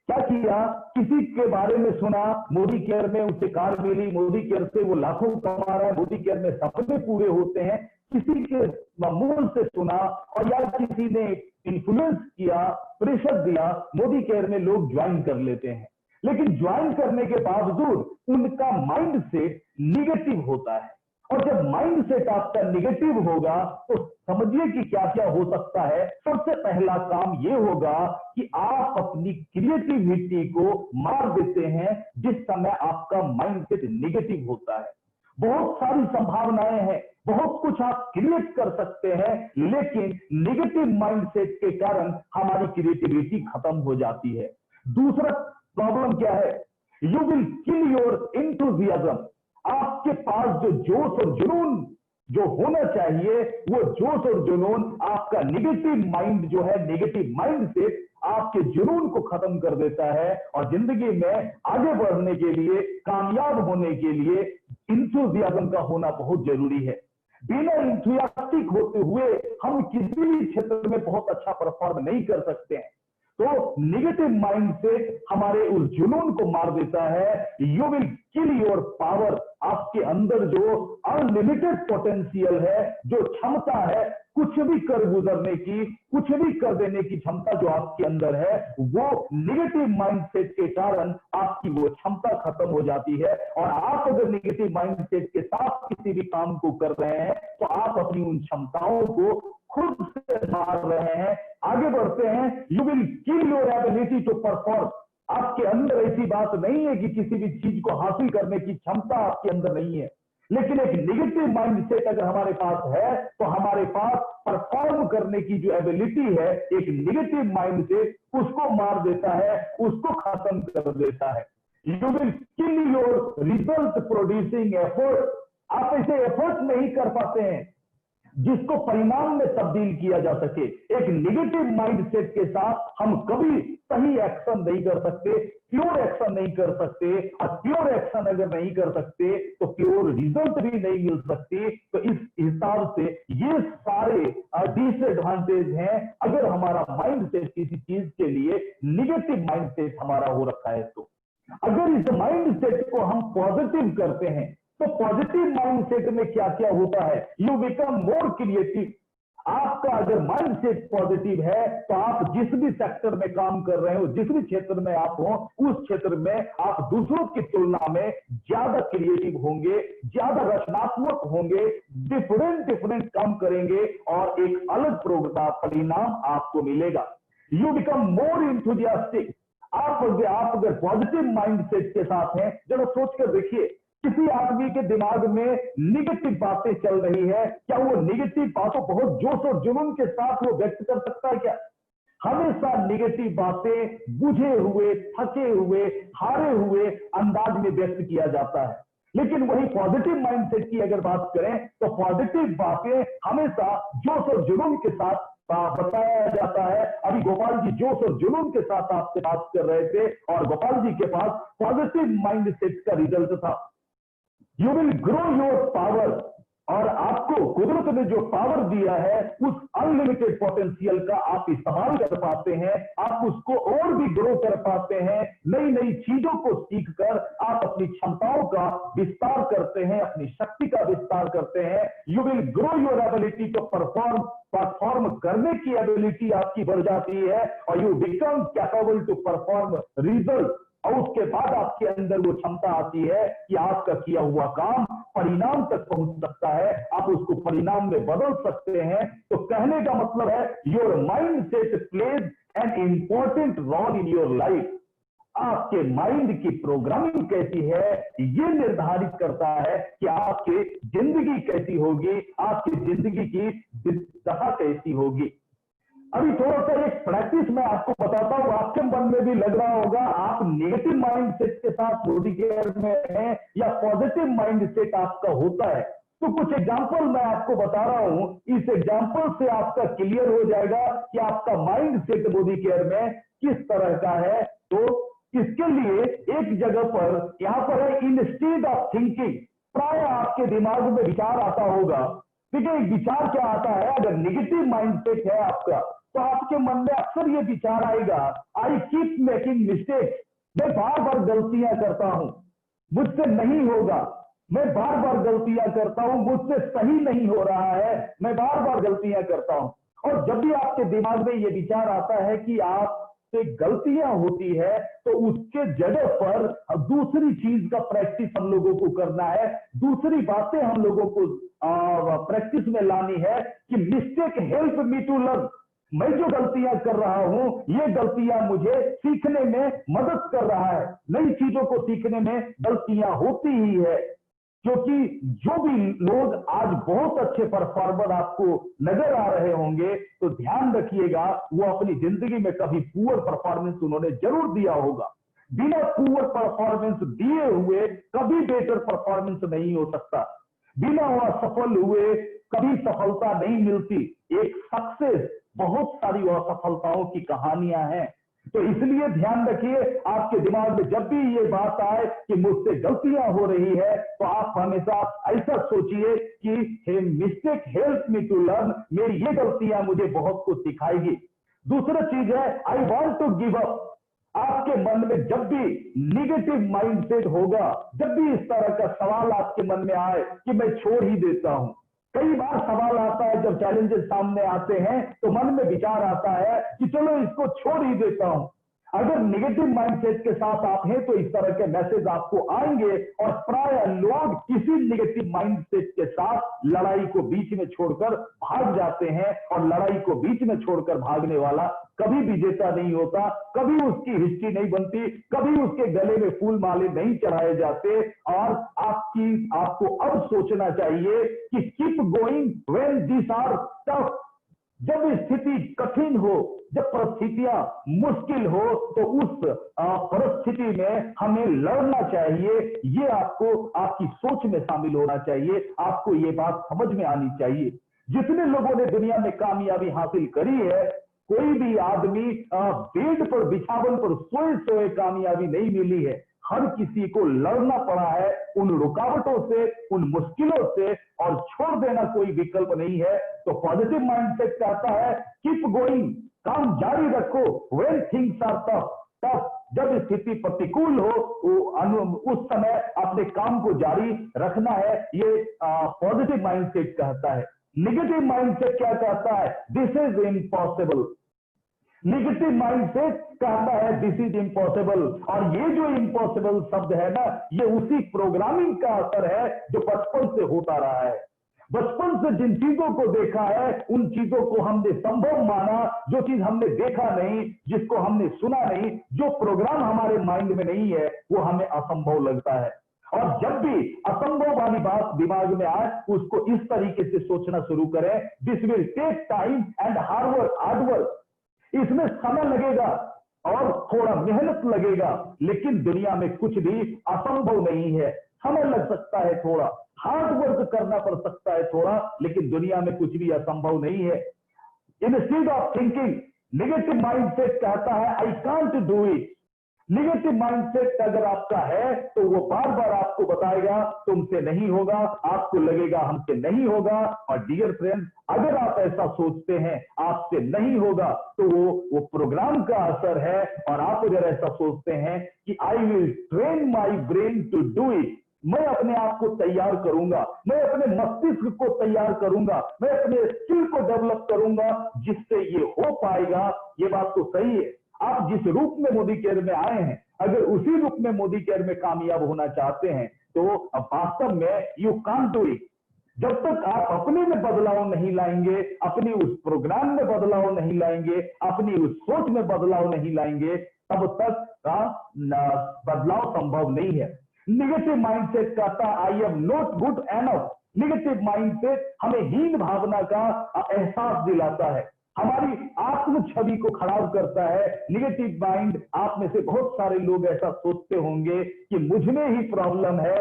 क्या किया, किसी के बारे में सुना, मोदी केयर में उसे कार मिली, मोदी केयर से वो लाखों कमा रहा है, मोदी केयर में सपने पूरे होते हैं, किसी के मुंह से सुना, और या किसी ने इन्फ्लुएंस किया, प्रेशर दिया, मोदी केयर में लोग ज्वाइन कर लेते हैं। लेकिन ज्वाइन करने के बावजूद उनका माइंड सेट निगेटिव होता है। और जब माइंड सेट आपका निगेटिव होगा तो समझिए कि क्या क्या हो सकता है। सबसे पहला काम यह होगा कि आप अपनी क्रिएटिविटी को मार देते हैं जिस समय आपका माइंड सेट निगेटिव होता है। बहुत सारी संभावनाएं हैं, बहुत कुछ आप क्रिएट कर सकते हैं, लेकिन निगेटिव माइंड सेट के कारण हमारी क्रिएटिविटी खत्म हो जाती है। दूसरा प्रॉब्लम क्या है, you will kill your enthusiasm. आपके पास जो जोश और जुनून जो होना चाहिए, वो जोश और जुनून आपका निगेटिव माइंड जो है, निगेटिव माइंड सेट आपके जुनून को खत्म कर देता है। और जिंदगी में आगे बढ़ने के लिए, कामयाब होने के लिए एंथुसियाज्म का होना बहुत जरूरी है। बिना एंथुसियास्टिक होते हुए हम किसी भी क्षेत्र में बहुत अच्छा परफॉर्म नहीं कर सकते हैं। तो निगेटिव माइंड सेट हमारे उस जुनून को मार देता है। You will kill your power. आपके अंदर जो अनलिमिटेड पोटेंशियल है, जो क्षमता है कुछ भी कर गुजरने की, कुछ भी कर देने की क्षमता जो आपके अंदर है, वो निगेटिव माइंड सेट के कारण आपकी वो क्षमता खत्म हो जाती है। और आप अगर निगेटिव माइंड सेट के साथ किसी भी काम को कर रहे हैं तो आप अपनी उन क्षमताओं को खुद से मार रहे हैं। आगे बढ़ते हैं, you will kill your ability to perform. आपके अंदर ऐसी बात नहीं है कि किसी भी चीज को हासिल करने की क्षमता आपके अंदर नहीं है, लेकिन एक निगेटिव माइंड सेट अगर हमारे पास है तो हमारे पास परफॉर्म करने की जो एबिलिटी है, एक निगेटिव माइंड सेट उसको मार देता है, उसको खत्म कर देता है। You will kill your result producing effort. आप ऐसे एफर्ट नहीं कर पाते हैं जिसको परिणाम में तब्दील किया जा सके। एक निगेटिव माइंडसेट के साथ हम कभी सही एक्शन नहीं कर सकते, प्योर एक्शन नहीं कर सकते, और प्योर एक्शन अगर नहीं कर सकते तो प्योर रिजल्ट भी नहीं मिल सकती। तो इस हिसाब से ये सारे डिसएडवांटेज हैं अगर हमारा माइंडसेट किसी चीज के लिए निगेटिव माइंडसेट हमारा हो रखा है। तो अगर इस माइंडसेट को हम पॉजिटिव करते हैं तो पॉजिटिव माइंडसेट में क्या क्या होता है, यू बिकम मोर क्रिएटिव। आपका अगर माइंडसेट पॉजिटिव है तो आप जिस भी सेक्टर में काम कर रहे हो, जिस भी क्षेत्र में आप हो, उस क्षेत्र में आप दूसरों की तुलना में ज्यादा क्रिएटिव होंगे, ज्यादा रचनात्मक होंगे, डिफरेंट काम करेंगे और एक अलग परिणाम आपको मिलेगा। You become more enthusiastic. आप अगर पॉजिटिव माइंडसेट के साथ हैं, जरा सोच कर देखिए, किसी आदमी के दिमाग में निगेटिव बातें चल रही है, क्या वो निगेटिव बातों बहुत जोश और जुनून के साथ वो व्यक्त कर सकता है क्या? हमेशा निगेटिव बातें बुझे हुए, थके हुए, हारे हुए अंदाज में व्यक्त किया जाता है। लेकिन वही पॉजिटिव माइंडसेट की अगर बात करें तो पॉजिटिव बातें हमेशा जोश और जुनून के साथ बताया जाता है। अभी गोपाल जी जोश और जुनून के साथ आपसे बात कर रहे थे और गोपाल जी के पास पॉजिटिव माइंडसेट का रिजल्ट था। You will grow your power, और आपको कुदरत ने जो पावर दिया है उस अनलिमिटेड पोटेंशियल का आप इस्तेमाल कर पाते हैं, आप उसको और भी ग्रो कर पाते हैं। नई नई चीजों को सीखकर आप अपनी क्षमताओं का विस्तार करते हैं, अपनी शक्ति का विस्तार करते हैं। You will grow your ability to perform करने की एबिलिटी आपकी बढ़ जाती है और you become capable to perform result. और उसके बाद आपके अंदर वो क्षमता आती है कि आपका किया हुआ काम परिणाम तक पहुंच सकता है, आप उसको परिणाम में बदल सकते हैं। तो कहने का मतलब है your mind set plays an important role in your life. आपके माइंड की प्रोग्रामिंग कैसी है ये निर्धारित करता है कि आपकी जिंदगी कैसी होगी, आपकी जिंदगी की दिशा कैसी होगी। अभी थोड़ा सा एक प्रैक्टिस मैं आपको बताता हूं, आपके मन में भी लग रहा होगा आप नेगेटिव माइंडसेट के साथ बॉडी केयर में हैं या पॉजिटिव माइंडसेट आपका होता है। तो कुछ एग्जांपल मैं आपको बता रहा हूं, इस एग्जांपल से आपका क्लियर हो जाएगा कि आपका माइंडसेट बॉडी केयर में किस तरह का है। तो इसके लिए एक जगह पर यहां पर है इंस्टेड ऑफ थिंकिंग। प्राय आपके दिमाग में विचार आता होगा। देखिए एक विचार क्या आता है, अगर नेगेटिव माइंडसेट है आपका तो आपके मन में अक्सर ये विचार आएगा, आई कीप मेकिंग मिस्टेक, मैं बार बार गलतियां करता हूं, मुझसे नहीं होगा, मैं बार बार गलतियां करता हूं, मुझसे सही नहीं हो रहा है, मैं बार बार गलतियां करता हूं। और जब भी आपके दिमाग में ये विचार आता है कि आपसे गलतियां होती है तो उसके जगह पर दूसरी चीज का प्रैक्टिस हम लोगों को करना है, दूसरी बातें हम लोगों को प्रैक्टिस में लानी है कि mistake help me to learn. मैं जो गलतियां कर रहा हूं ये गलतियां मुझे सीखने में मदद कर रहा है। नई चीजों को सीखने में गलतियां होती ही है, क्योंकि जो भी लोग आज बहुत अच्छे परफॉर्मर आपको नजर आ रहे होंगे तो ध्यान रखिएगा वो अपनी जिंदगी में कभी पुअर परफॉर्मेंस उन्होंने जरूर दिया होगा। बिना पुअर परफॉर्मेंस दिए हुए कभी बेटर परफॉर्मेंस नहीं हो सकता, बिना असफल हुए कभी सफलता नहीं मिलती। एक सक्सेस बहुत सारी असफलताओं की कहानियां हैं। तो इसलिए ध्यान रखिए, आपके दिमाग में जब भी ये बात आए कि मुझसे गलतियां हो रही है तो आप हमेशा ऐसा सोचिए कि mistake help me to learn, मेरी ये गलतियां मुझे बहुत कुछ सिखाएगी। दूसरा चीज है I want to give up. आपके मन में जब भी निगेटिव माइंडसेट होगा, जब भी इस तरह का सवाल आपके मन में आए कि मैं छोड़ ही देता हूं, कई बार सवाल आता है जब चैलेंजेस सामने आते हैं तो मन में विचार आता है कि चलो इसको छोड़ ही देता हूं। अगर नेगेटिव माइंडसेट के साथ आप हैं तो इस तरह के मैसेज आपको आएंगे और प्राय लोग किसी नेगेटिव माइंडसेट के साथ लड़ाई को बीच में छोड़कर भाग जाते हैं और लड़ाई को बीच में छोड़कर भागने वाला कभी विजेता नहीं होता, कभी उसकी हिस्ट्री नहीं बनती, कभी उसके गले में फूल माले नहीं चढ़ाए जाते। और आपको अब सोचना चाहिए कि keep going when this are tough. जब स्थिति कठिन हो, जब परिस्थितियां मुश्किल हो तो उस परिस्थिति में हमें लड़ना चाहिए। ये आपको आपकी सोच में शामिल होना चाहिए, आपको ये बात समझ में आनी चाहिए। जितने लोगों ने दुनिया में कामयाबी हासिल करी है, कोई भी आदमी बेड पर बिछावन पर सोए कामयाबी नहीं मिली है। हर किसी को लड़ना पड़ा है उन रुकावटों से, उन मुश्किलों से, और छोड़ देना कोई विकल्प नहीं है। तो पॉजिटिव माइंडसेट कहता है कीप गोइंग, काम जारी रखो। व्हेन थिंग्स आर टफ, जब स्थिति प्रतिकूल हो उस समय अपने काम को जारी रखना है, ये पॉजिटिव माइंडसेट कहता है। निगेटिव माइंडसेट क्या कहता है? This is impossible. Negative mindset कहता है दिस इज इम्पॉसिबल। और ये जो इम्पॉसिबल शब्द है ना, ये उसी प्रोग्रामिंग का असर है जो बचपन से होता रहा है। बचपन से जिन चीजों को देखा है उन चीजों को हमने संभव माना। जो चीज हमने देखा नहीं, जिसको हमने सुना नहीं, जो प्रोग्राम हमारे माइंड में नहीं है, वो हमें असंभव लगता है। और जब भी असंभव वाली बात दिमाग में आए, उसको इस तरीके से सोचना शुरू करें, this will take time and hard work. इसमें समय लगेगा और थोड़ा मेहनत लगेगा, लेकिन दुनिया में कुछ भी असंभव नहीं है। समय लग सकता है थोड़ा, हार्ड वर्क करना पड़ सकता है थोड़ा, लेकिन दुनिया में कुछ भी असंभव नहीं है। Instead of thinking, negative mindset कहता है I can't do it. Negative mindset अगर आपका है तो वो बार बार आपको बताएगा तुमसे नहीं होगा, आपको लगेगा हमसे नहीं होगा। और डियर फ्रेंड्स, अगर आप ऐसा सोचते हैं आपसे नहीं होगा, तो वो प्रोग्राम का असर है। और आप अगर ऐसा सोचते हैं कि I will train my brain to do it, मैं अपने आप को तैयार करूंगा, मैं अपने मस्तिष्क को तैयार करूंगा, मैं अपने स्किल को डेवलप करूंगा जिससे ये हो पाएगा, ये बात तो सही है। आप जिस रूप में मोदी केयर में आए हैं, अगर उसी रूप में मोदी केयर में कामयाब होना चाहते हैं, तो वास्तव में यू कांट डू इट। जब तक आप अपने में बदलाव नहीं लाएंगे, अपनी उस प्रोग्राम में बदलाव नहीं लाएंगे, अपनी उस सोच में बदलाव नहीं लाएंगे, तब तक बदलाव संभव नहीं है। नेगेटिव माइंडसेट कहता है I am not good enough. Negative mindset हमें हीन भावना का एहसास दिलाता है, हमारी आत्म छवि को खराब करता है। निगेटिव माइंड, आप में से बहुत सारे लोग ऐसा सोचते होंगे कि मुझ में ही प्रॉब्लम है,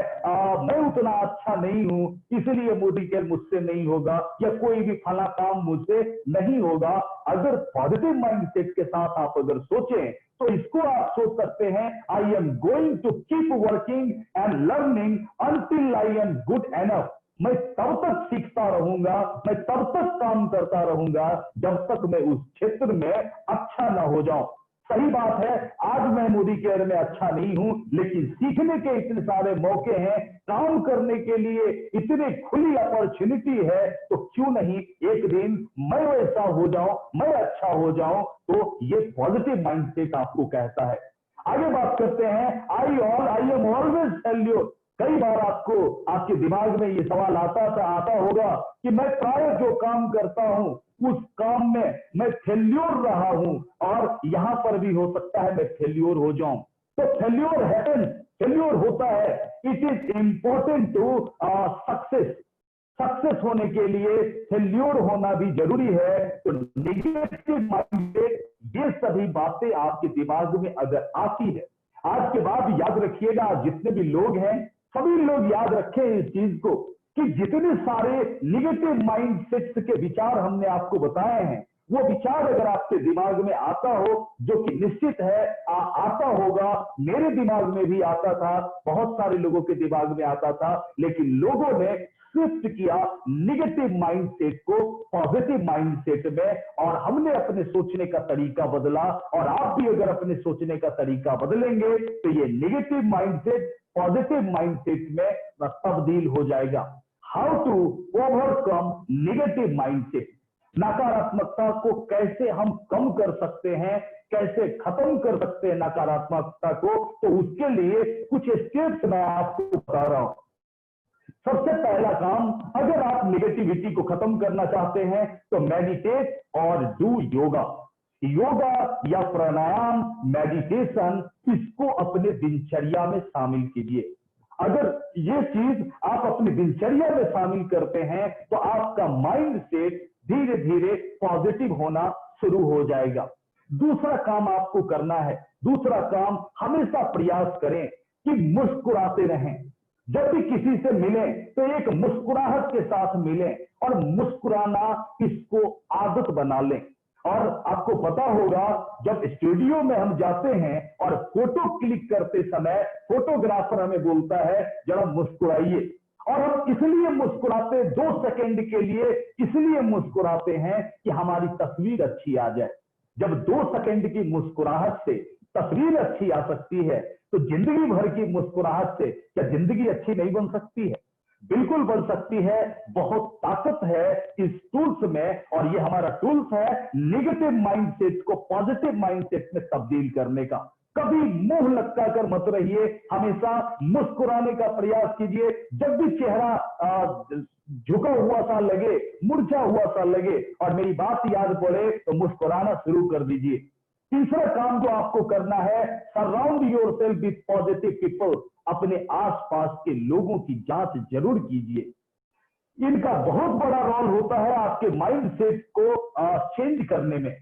मैं उतना अच्छा नहीं हूं, इसलिए मोदी केयर मुझसे नहीं होगा, या कोई भी फला काम मुझसे नहीं होगा। अगर पॉजिटिव माइंडसेट के साथ आप अगर सोचें, तो इसको आप सोच सकते हैं I am going to keep working and learning until I am good enough. मैं तब तक सीखता रहूंगा, मैं तब तक काम करता रहूंगा जब तक मैं उस क्षेत्र में अच्छा ना हो जाऊं। सही बात है, आज मैं मोदी केयर में अच्छा नहीं हूं, लेकिन सीखने के इतने सारे मौके हैं, काम करने के लिए इतनी खुली अपॉर्चुनिटी है, तो क्यों नहीं एक दिन मैं वैसा हो जाऊं, मैं अच्छा हो जाऊं। तो ये पॉजिटिव माइंडसेट आपको कहता है। आगे बात करते हैं, आई एम ऑलवेज फेल्योर। कई बार आपको आपके दिमाग में ये सवाल आता होगा कि मैं प्राय जो काम करता हूं उस काम में मैं फेल्योर रहा हूं, और यहां पर भी हो सकता है मैं फेल्योर हो जाऊं। तो फेल्योर हैपेंस, फेल्योर होता है। It is important to success होने के लिए फेल्योर होना भी जरूरी है। तो नेगेटिव माइंडसेट, ये सभी बातें आपके दिमाग में अगर आती है, आज के बाद याद रखिएगा, जितने भी लोग हैं सभी लोग याद रखें इस चीज को कि जितने सारे निगेटिव माइंडसेट्स के विचार हमने आपको बताए हैं, वो विचार अगर आपके दिमाग में आता हो, जो कि निश्चित है आता होगा, मेरे दिमाग में भी आता था, बहुत सारे लोगों के दिमाग में आता था, लेकिन लोगों ने शिफ्ट किया निगेटिव माइंडसेट को पॉजिटिव माइंडसेट में, और हमने अपने सोचने का तरीका बदला। और आप भी अगर अपने सोचने का तरीका बदलेंगे तो ये निगेटिव माइंडसेट पॉजिटिव माइंडसेट में तब्दील हो जाएगा। How to overcome negative mindset, नकारात्मकता को कैसे हम कम कर सकते हैं, कैसे खत्म कर सकते हैं नकारात्मकता को, तो उसके लिए कुछ स्टेप्स मैं आपको बता रहा हूं। सबसे पहला काम, अगर आप नेगेटिविटी को खत्म करना चाहते हैं तो मेडिटेट और डू योगा। योगा या प्राणायाम, मेडिटेशन, इसको अपने दिनचर्या में शामिल कीजिए। अगर ये चीज आप अपनी दिनचर्या में शामिल करते हैं तो आपका माइंड सेट धीरे धीरे पॉजिटिव होना शुरू हो जाएगा। दूसरा काम आपको करना है, दूसरा काम, हमेशा प्रयास करें कि मुस्कुराते रहें। जब भी किसी से मिलें तो एक मुस्कुराहट के साथ मिलें, और मुस्कुराना इसको आदत बना लें। और आपको पता होगा, जब स्टूडियो में हम जाते हैं और फोटो क्लिक करते समय फोटोग्राफर हमें बोलता है जरा मुस्कुराइए, और हम इसलिए मुस्कुराते 2 सेकंड के लिए, इसलिए मुस्कुराते हैं कि हमारी तस्वीर अच्छी आ जाए। जब 2 सेकंड की मुस्कुराहट से तस्वीर अच्छी आ सकती है, तो जिंदगी भर की मुस्कुराहट से क्या जिंदगी अच्छी नहीं बन सकती है? बिल्कुल बढ़ सकती है। बहुत ताकत है इस टूल्स में, और ये हमारा टूल्स है नेगेटिव माइंडसेट को पॉजिटिव माइंडसेट में तब्दील करने का। कभी मुंह लटका कर मत रहिए, हमेशा मुस्कुराने का प्रयास कीजिए। जब भी चेहरा झुका हुआ सा लगे, मुरझा हुआ सा लगे और मेरी बात याद पड़े तो मुस्कुराना शुरू कर दीजिए। तीसरा काम जो आपको करना है, surround yourself with positive people. अपने आसपास के लोगों की जांच जरूर कीजिए। इनका बहुत बड़ा रोल होता है आपके माइंडसेट को चेंज करने में।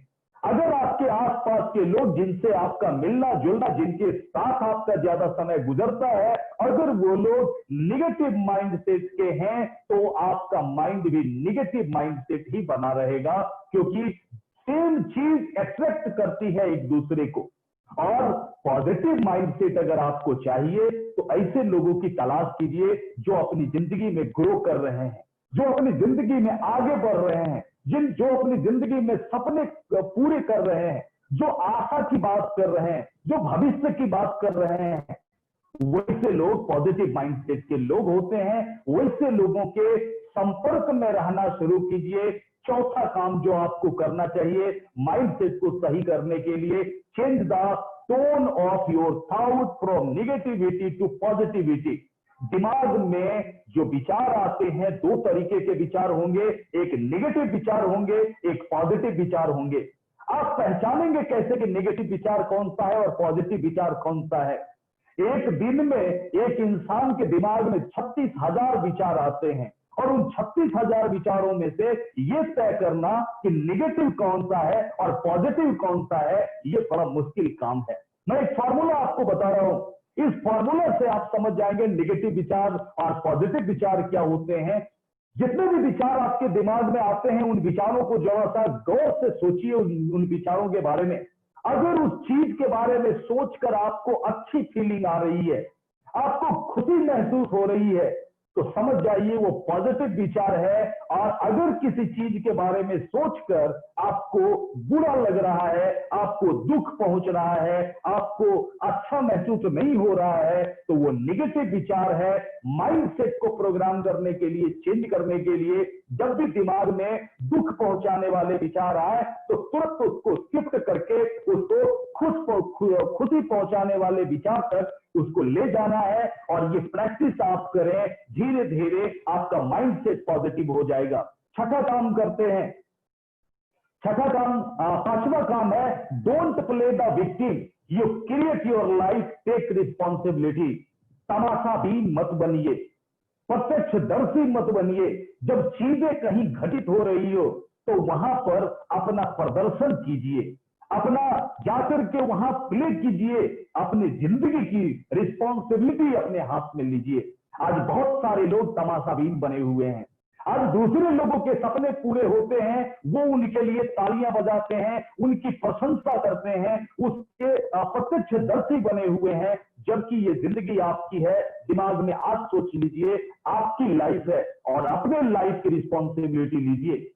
अगर आपके आसपास के लोग जिनसे आपका मिलना जुलना, जिनके साथ आपका ज्यादा समय गुजरता है, अगर वो लोग निगेटिव माइंडसेट के हैं तो आपका माइंड भी निगेटिव माइंडसेट ही बना रहेगा, क्योंकि सेम चीज अट्रैक्ट करती है एक दूसरे को। और पॉजिटिव माइंडसेट अगर आपको चाहिए तो ऐसे लोगों की तलाश कीजिए जो अपनी जिंदगी में ग्रो कर रहे हैं, जो अपनी जिंदगी में आगे बढ़ रहे हैं, जो अपनी जिंदगी में सपने पूरे कर रहे हैं, जो आशा की बात कर रहे हैं, जो भविष्य की बात कर रहे हैं। वैसे लोग पॉजिटिव माइंडसेट के लोग होते हैं। वैसे लोगों के संपर्क में रहना शुरू कीजिए। चौथा काम जो आपको करना चाहिए माइंडसेट को सही करने के लिए, change the tone of your thought from negativity to positivity. दिमाग में जो विचार आते हैं, दो तरीके के विचार होंगे, एक नेगेटिव विचार होंगे, एक पॉजिटिव विचार होंगे। आप पहचानेंगे कैसे कि नेगेटिव विचार कौन सा है और पॉजिटिव विचार कौन सा है? एक दिन में एक इंसान के दिमाग में 36,000 विचार आते हैं, और उन 36,000 विचारों में से ये तय करना कि नेगेटिव कौन सा है और पॉजिटिव कौन सा है, ये बड़ा मुश्किल काम है। मैं एक फॉर्मूला आपको बता रहा हूं, इस फॉर्मूला से आप समझ जाएंगे नेगेटिव विचार और पॉजिटिव विचार क्या होते हैं। जितने भी विचार आपके दिमाग में आते हैं, उन विचारों को जरा सा गौर से सोचिए। उन विचारों के बारे में, अगर उस चीज के बारे में सोचकर आपको अच्छी फीलिंग आ रही है, आपको खुशी महसूस हो रही है, तो समझ जाइए वो पॉजिटिव विचार है। और अगर किसी चीज के बारे में सोचकर आपको बुरा लग रहा है, आपको दुख पहुंच रहा है, आपको अच्छा महसूस नहीं हो रहा है, तो वो नेगेटिव विचार है। माइंडसेट को प्रोग्राम करने के लिए, चेंज करने के लिए, जब भी दिमाग में दुख पहुंचाने वाले विचार आए तो तुरंत उसको शिफ्ट करके उसको खुशी पहुंचाने वाले विचार तक उसको ले जाना है। और ये प्रैक्टिस आप करें, धीरे धीरे आपका माइंडसेट पॉजिटिव हो जाएगा। छठा काम करते हैं। पांचवा काम है, don't play the victim, you create your life, take responsibility. तमाशाबीन मत बनिए, प्रत्यक्षदर्शी मत बनिए। जब चीजें कहीं घटित हो रही हो तो वहां पर अपना प्रदर्शन कीजिए, अपना जाकर के वहां प्ले कीजिए, अपनी जिंदगी की रिस्पॉन्सिबिलिटी अपने हाथ में लीजिए। आज बहुत सारे लोग तमाशाबीन बने हुए हैं। आज दूसरे लोगों के सपने पूरे होते हैं, वो उनके लिए तालियां बजाते हैं, उनकी प्रशंसा करते हैं, उसके प्रत्यक्षदर्शी बने हुए हैं, जबकि ये जिंदगी आपकी है। दिमाग में आज सोच लीजिए, आपकी लाइफ है और अपने लाइफ की रिस्पॉन्सिबिलिटी लीजिए।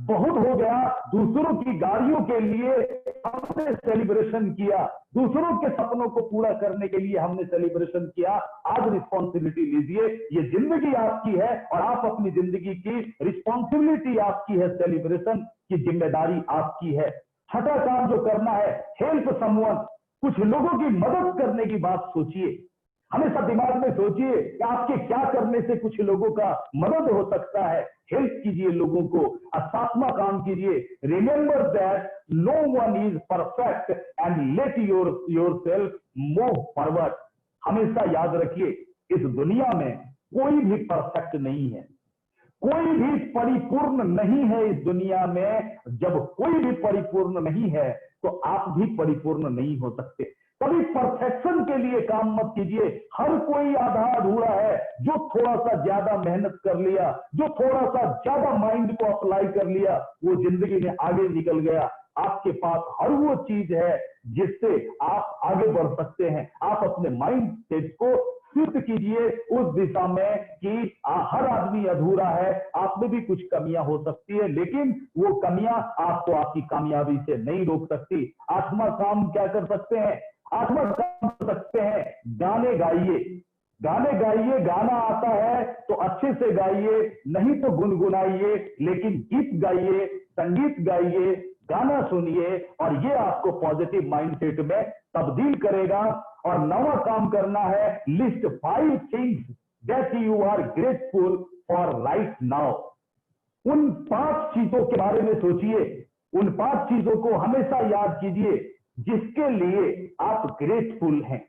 बहुत हो गया, दूसरों की गाड़ियों के लिए हमने सेलिब्रेशन किया, दूसरों के सपनों को पूरा करने के लिए हमने सेलिब्रेशन किया। आज रिस्पॉन्सिबिलिटी लीजिए, ये जिंदगी आपकी है और आप अपनी जिंदगी की रिस्पॉन्सिबिलिटी आपकी है, सेलिब्रेशन की जिम्मेदारी आपकी है। छठा काम जो करना है, हेल्प समवन, कुछ लोगों की मदद करने की बात सोचिए। हमेशा दिमाग में सोचिए कि आपके क्या करने से कुछ लोगों का मदद हो सकता है। हेल्प कीजिए लोगों को। 7वां काम कीजिए, remember that no one is perfect and let yourself move forward. हमेशा याद रखिए, इस दुनिया में कोई भी परफेक्ट नहीं है, कोई भी परिपूर्ण नहीं है। इस दुनिया में जब कोई भी परिपूर्ण नहीं है तो आप भी परिपूर्ण नहीं हो सकते। कभी परफेक्शन के लिए काम मत कीजिए। हर कोई आधा अधूरा है। जो थोड़ा सा ज्यादा मेहनत कर लिया, जो थोड़ा सा ज्यादा माइंड को अप्लाई कर लिया, वो जिंदगी में आगे निकल गया। आपके पास हर वो चीज है जिससे आप आगे बढ़ सकते हैं। आप अपने माइंड सेट को शिफ्ट कीजिए उस दिशा में कि हर आदमी अधूरा है, आप में भी कुछ कमियां हो सकती है, लेकिन वो कमियां आपको आपकी कामयाबी से नहीं रोक सकती। 8वां काम क्या कर सकते हैं? 8वां काम कर सकते हैं, गाने गाइए। गाने गाइए, गाना आता है तो अच्छे से गाइए, नहीं तो गुनगुनाइए, लेकिन गीत गाइए, संगीत गाइए, गाना सुनिए, और ये आपको पॉजिटिव माइंडसेट में तब्दील करेगा। और नवा काम करना है, list 5 things that you are grateful for right now. उन 5 चीजों के बारे में सोचिए, उन 5 चीजों को हमेशा याद कीजिए जिसके लिए आप ग्रेटफुल हैं।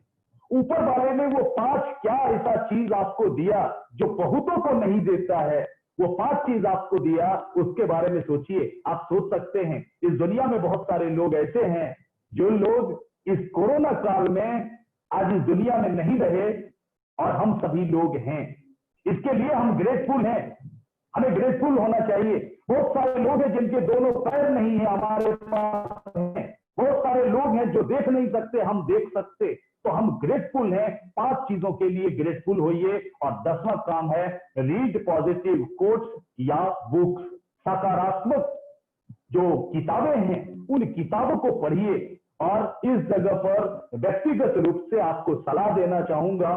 ऊपर वाले ने वो 5 क्या ऐसा चीज आपको दिया जो बहुतों को नहीं देता है, वो 5 चीज आपको दिया, उसके बारे में सोचिए। आप सोच सकते हैं इस दुनिया में बहुत सारे लोग ऐसे हैं जो लोग इस कोरोना काल में आज इस दुनिया में नहीं रहे, और हम सभी लोग हैं। इसके लिए हम ग्रेटफुल हैं, हमें ग्रेटफुल होना चाहिए। बहुत सारे लोग हैं जिनके दोनों पैर नहीं है, हमारे पास हैं। बहुत सारे लोग हैं जो देख नहीं सकते, हम देख सकते। तो हम ग्रेटफुल हैं। 5 चीजों के लिए ग्रेटफुल होइए। और 10वां काम है, रीड पॉजिटिव कोट्स या बुक्स। सकारात्मक जो किताबें हैं उन किताबों को पढ़िए। और इस जगह पर व्यक्तिगत रूप से आपको सलाह देना चाहूंगा,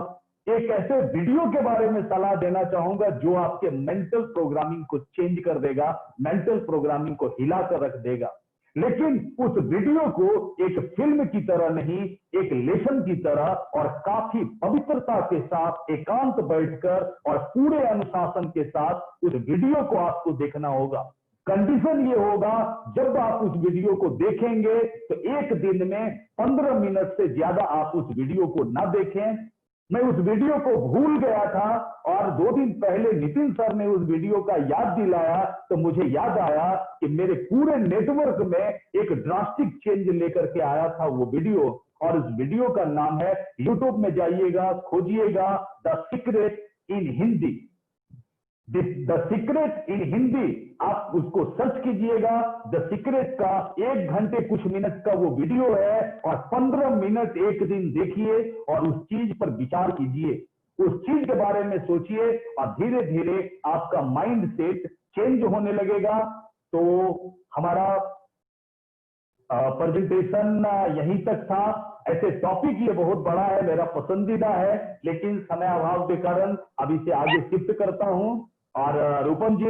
एक ऐसे वीडियो के बारे में सलाह देना चाहूंगा जो आपके मेंटल प्रोग्रामिंग को चेंज कर देगा, मेंटल प्रोग्रामिंग को हिला कर रख देगा। लेकिन उस वीडियो को एक फिल्म की तरह नहीं, एक लेसन की तरह और काफी पवित्रता के साथ एकांत बैठकर और पूरे अनुशासन के साथ उस वीडियो को आपको देखना होगा। कंडीशन ये होगा, जब आप उस वीडियो को देखेंगे तो एक दिन में 15 मिनट से ज्यादा आप उस वीडियो को ना देखें। मैं उस वीडियो को भूल गया था और 2 दिन पहले नितिन सर ने उस वीडियो का याद दिलाया तो मुझे याद आया कि मेरे पूरे नेटवर्क में एक ड्रास्टिक चेंज लेकर के आया था वो वीडियो। और उस वीडियो का नाम है, यूट्यूब में जाइएगा, खोजिएगा, the secret in Hindi. The secret in Hindi, आप उसको सर्च कीजिएगा। द सीक्रेट का 1 घंटे कुछ मिनट का वो वीडियो है और 15 मिनट एक दिन देखिए और उस चीज पर विचार कीजिए, उस चीज के बारे में सोचिए और धीरे धीरे आपका माइंड सेट चेंज होने लगेगा। तो हमारा प्रेजेंटेशन यहीं तक था। ऐसे टॉपिक ये बहुत बड़ा है, मेरा पसंदीदा है, लेकिन समय अभाव के कारण अभी से आगे शिफ्ट करता हूं। और Rupam ji,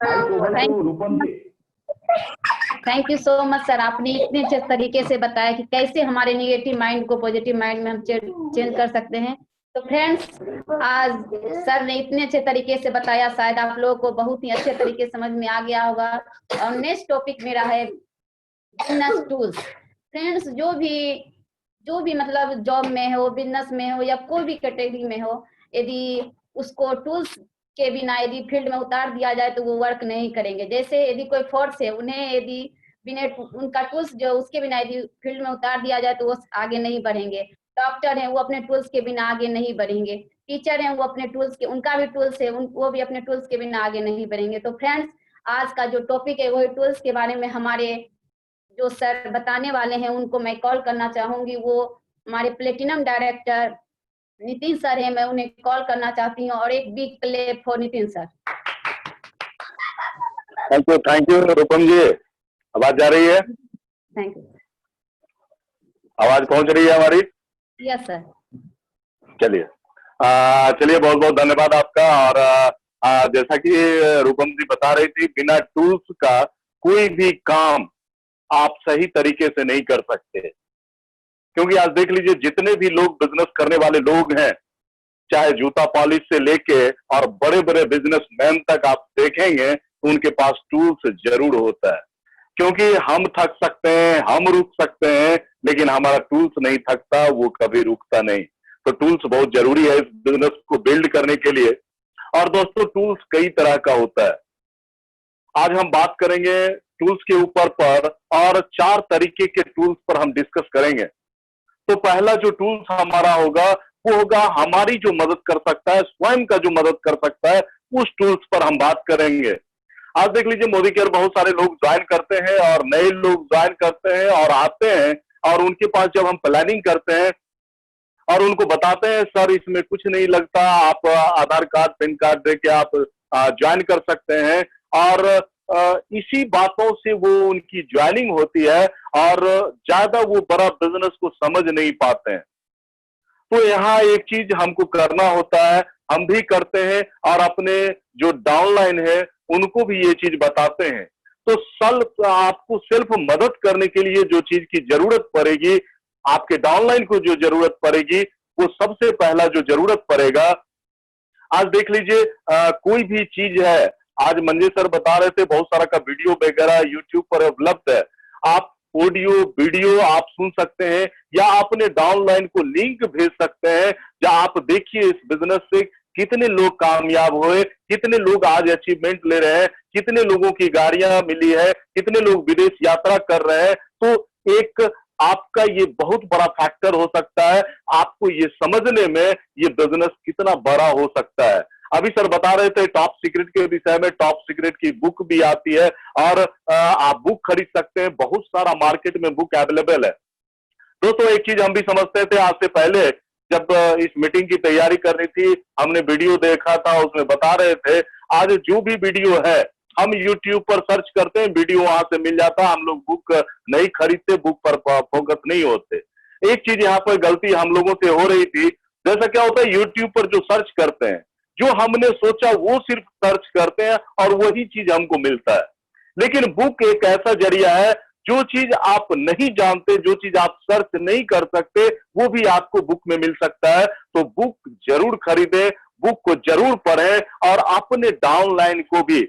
Rupam ji, thank you so much sir. आपने इतने अच्छे तरीके से बताया कि कैसे हमारे निगेटिव माइंड को पॉजिटिव माइंड में हम चेंज कर सकते हैं। तो फ्रेंड्स, आज सर ने इतने अच्छे तरीके से बताया, शायद आप लोगों को बहुत ही अच्छे तरीके से समझ में आ गया होगा। और नेक्स्ट टॉपिक मेरा है बिजनेस टूल्स। फ्रेंड्स, जो भी मतलब जॉब में हो, बिजनेस में हो या कोई भी कैटेगरी में हो, यदि उसको टूल्स के बिना यदि फील्ड में उतार दिया जाए तो वो वर्क नहीं करेंगे। जैसे यदि कोई फोर्स है, उन्हें यदि बिना उनका टूल्स जो उसके बिना यदि फील्ड में उतार दिया जाए तो वो आगे नहीं बढ़ेंगे। डॉक्टर हैं, वो अपने टूल्स के बिना आगे नहीं बढ़ेंगे। टीचर हैं, वो अपने टूल्स के, उनका भी टूल्स है, वो भी अपने टूल्स के बिना आगे नहीं बढ़ेंगे। तो फ्रेंड्स, आज का जो टॉपिक है वही टूल्स के बारे में हमारे जो सर बताने वाले हैं उनको मैं कॉल करना चाहूंगी। वो हमारे प्लेटिनम डायरेक्टर नितिन सर है, मैं उन्हें कॉल करना चाहती हूँ। और एक big clap for Nitin sir. Thank you Rupam ji. आवाज जा रही है? Thank you. आवाज पहुंच रही है हमारी? Yes sir. चलिए बहुत बहुत धन्यवाद आपका। और जैसा कि रूपम जी बता रही थी, बिना टूल्स का कोई भी काम आप सही तरीके से नहीं कर सकते। क्योंकि आज देख लीजिए, जितने भी लोग बिजनेस करने वाले लोग हैं, चाहे जूता पॉलिश से लेके और बड़े बड़े बिजनेसमैन तक आप देखेंगे तो उनके पास टूल्स जरूर होता है। क्योंकि हम थक सकते हैं, हम रुक सकते हैं, लेकिन हमारा टूल्स नहीं थकता, वो कभी रुकता नहीं। तो टूल्स बहुत जरूरी है इस बिजनेस को बिल्ड करने के लिए। और दोस्तों, टूल्स कई तरह का होता है। आज हम बात करेंगे टूल्स के ऊपर पर, और 4 तरीके के टूल्स पर हम डिस्कस करेंगे। तो पहला जो टूल्स हमारा होगा वो होगा हमारी जो मदद कर सकता है, स्वयं का जो मदद कर सकता है, उस टूल्स पर हम बात करेंगे। आज देख लीजिए, मोदी केयर बहुत सारे लोग ज्वाइन करते हैं और नए लोग ज्वाइन करते हैं और आते हैं, और उनके पास जब हम प्लानिंग करते हैं और उनको बताते हैं, सर इसमें कुछ नहीं लगता, आप आधार कार्ड पैन कार्ड दे के आप ज्वाइन कर सकते हैं। और इसी बातों से वो उनकी ज्वाइनिंग होती है और ज्यादा वो बड़ा बिजनेस को समझ नहीं पाते हैं। तो यहाँ एक चीज हमको करना होता है, हम भी करते हैं और अपने जो डाउनलाइन है उनको भी ये चीज बताते हैं। तो आपको सेल्फ मदद करने के लिए जो चीज की जरूरत पड़ेगी, आपके डाउनलाइन को जो जरूरत पड़ेगी, वो सबसे पहला जो जरूरत पड़ेगा, आज देख लीजिए कोई भी चीज है, आज मंजे सर बता रहे थे बहुत सारा का वीडियो वगैरह यूट्यूब पर उपलब्ध है, आप ऑडियो वीडियो आप सुन सकते हैं या अपने डाउनलाइन को लिंक भेज सकते हैं, जहां आप देखिए इस बिजनेस से कितने लोग कामयाब हुए, कितने लोग आज अचीवमेंट ले रहे हैं, कितने लोगों की गाड़ियां मिली है, कितने लोग विदेश यात्रा कर रहे हैं। तो एक आपका ये बहुत बड़ा फैक्टर हो सकता है, आपको ये समझने में ये बिजनेस कितना बड़ा हो सकता है। अभी सर बता रहे थे टॉप सीक्रेट के विषय में, टॉप सीक्रेट की बुक भी आती है और आप बुक खरीद सकते हैं, बहुत सारा मार्केट में बुक अवेलेबल है। दोस्तों एक चीज हम भी समझते थे, आज से पहले जब इस मीटिंग की तैयारी करनी थी, हमने वीडियो देखा था, उसमें बता रहे थे आज जो भी वीडियो है हम YouTube पर सर्च करते हैं, वीडियो वहां से मिल जाता है, हम लोग बुक नहीं खरीदते, बुक पर फोकस नहीं होते। एक चीज यहाँ पर गलती हम लोगों से हो रही थी, जैसा क्या होता है YouTube पर जो सर्च करते हैं, जो हमने सोचा वो सिर्फ सर्च करते हैं और वही चीज हमको मिलता है। लेकिन बुक एक ऐसा जरिया है, जो चीज आप नहीं जानते, जो चीज आप सर्च नहीं कर सकते, वो भी आपको बुक में मिल सकता है। तो बुक जरूर खरीदें, बुक को जरूर पढ़ें और अपने डाउनलाइन को भी।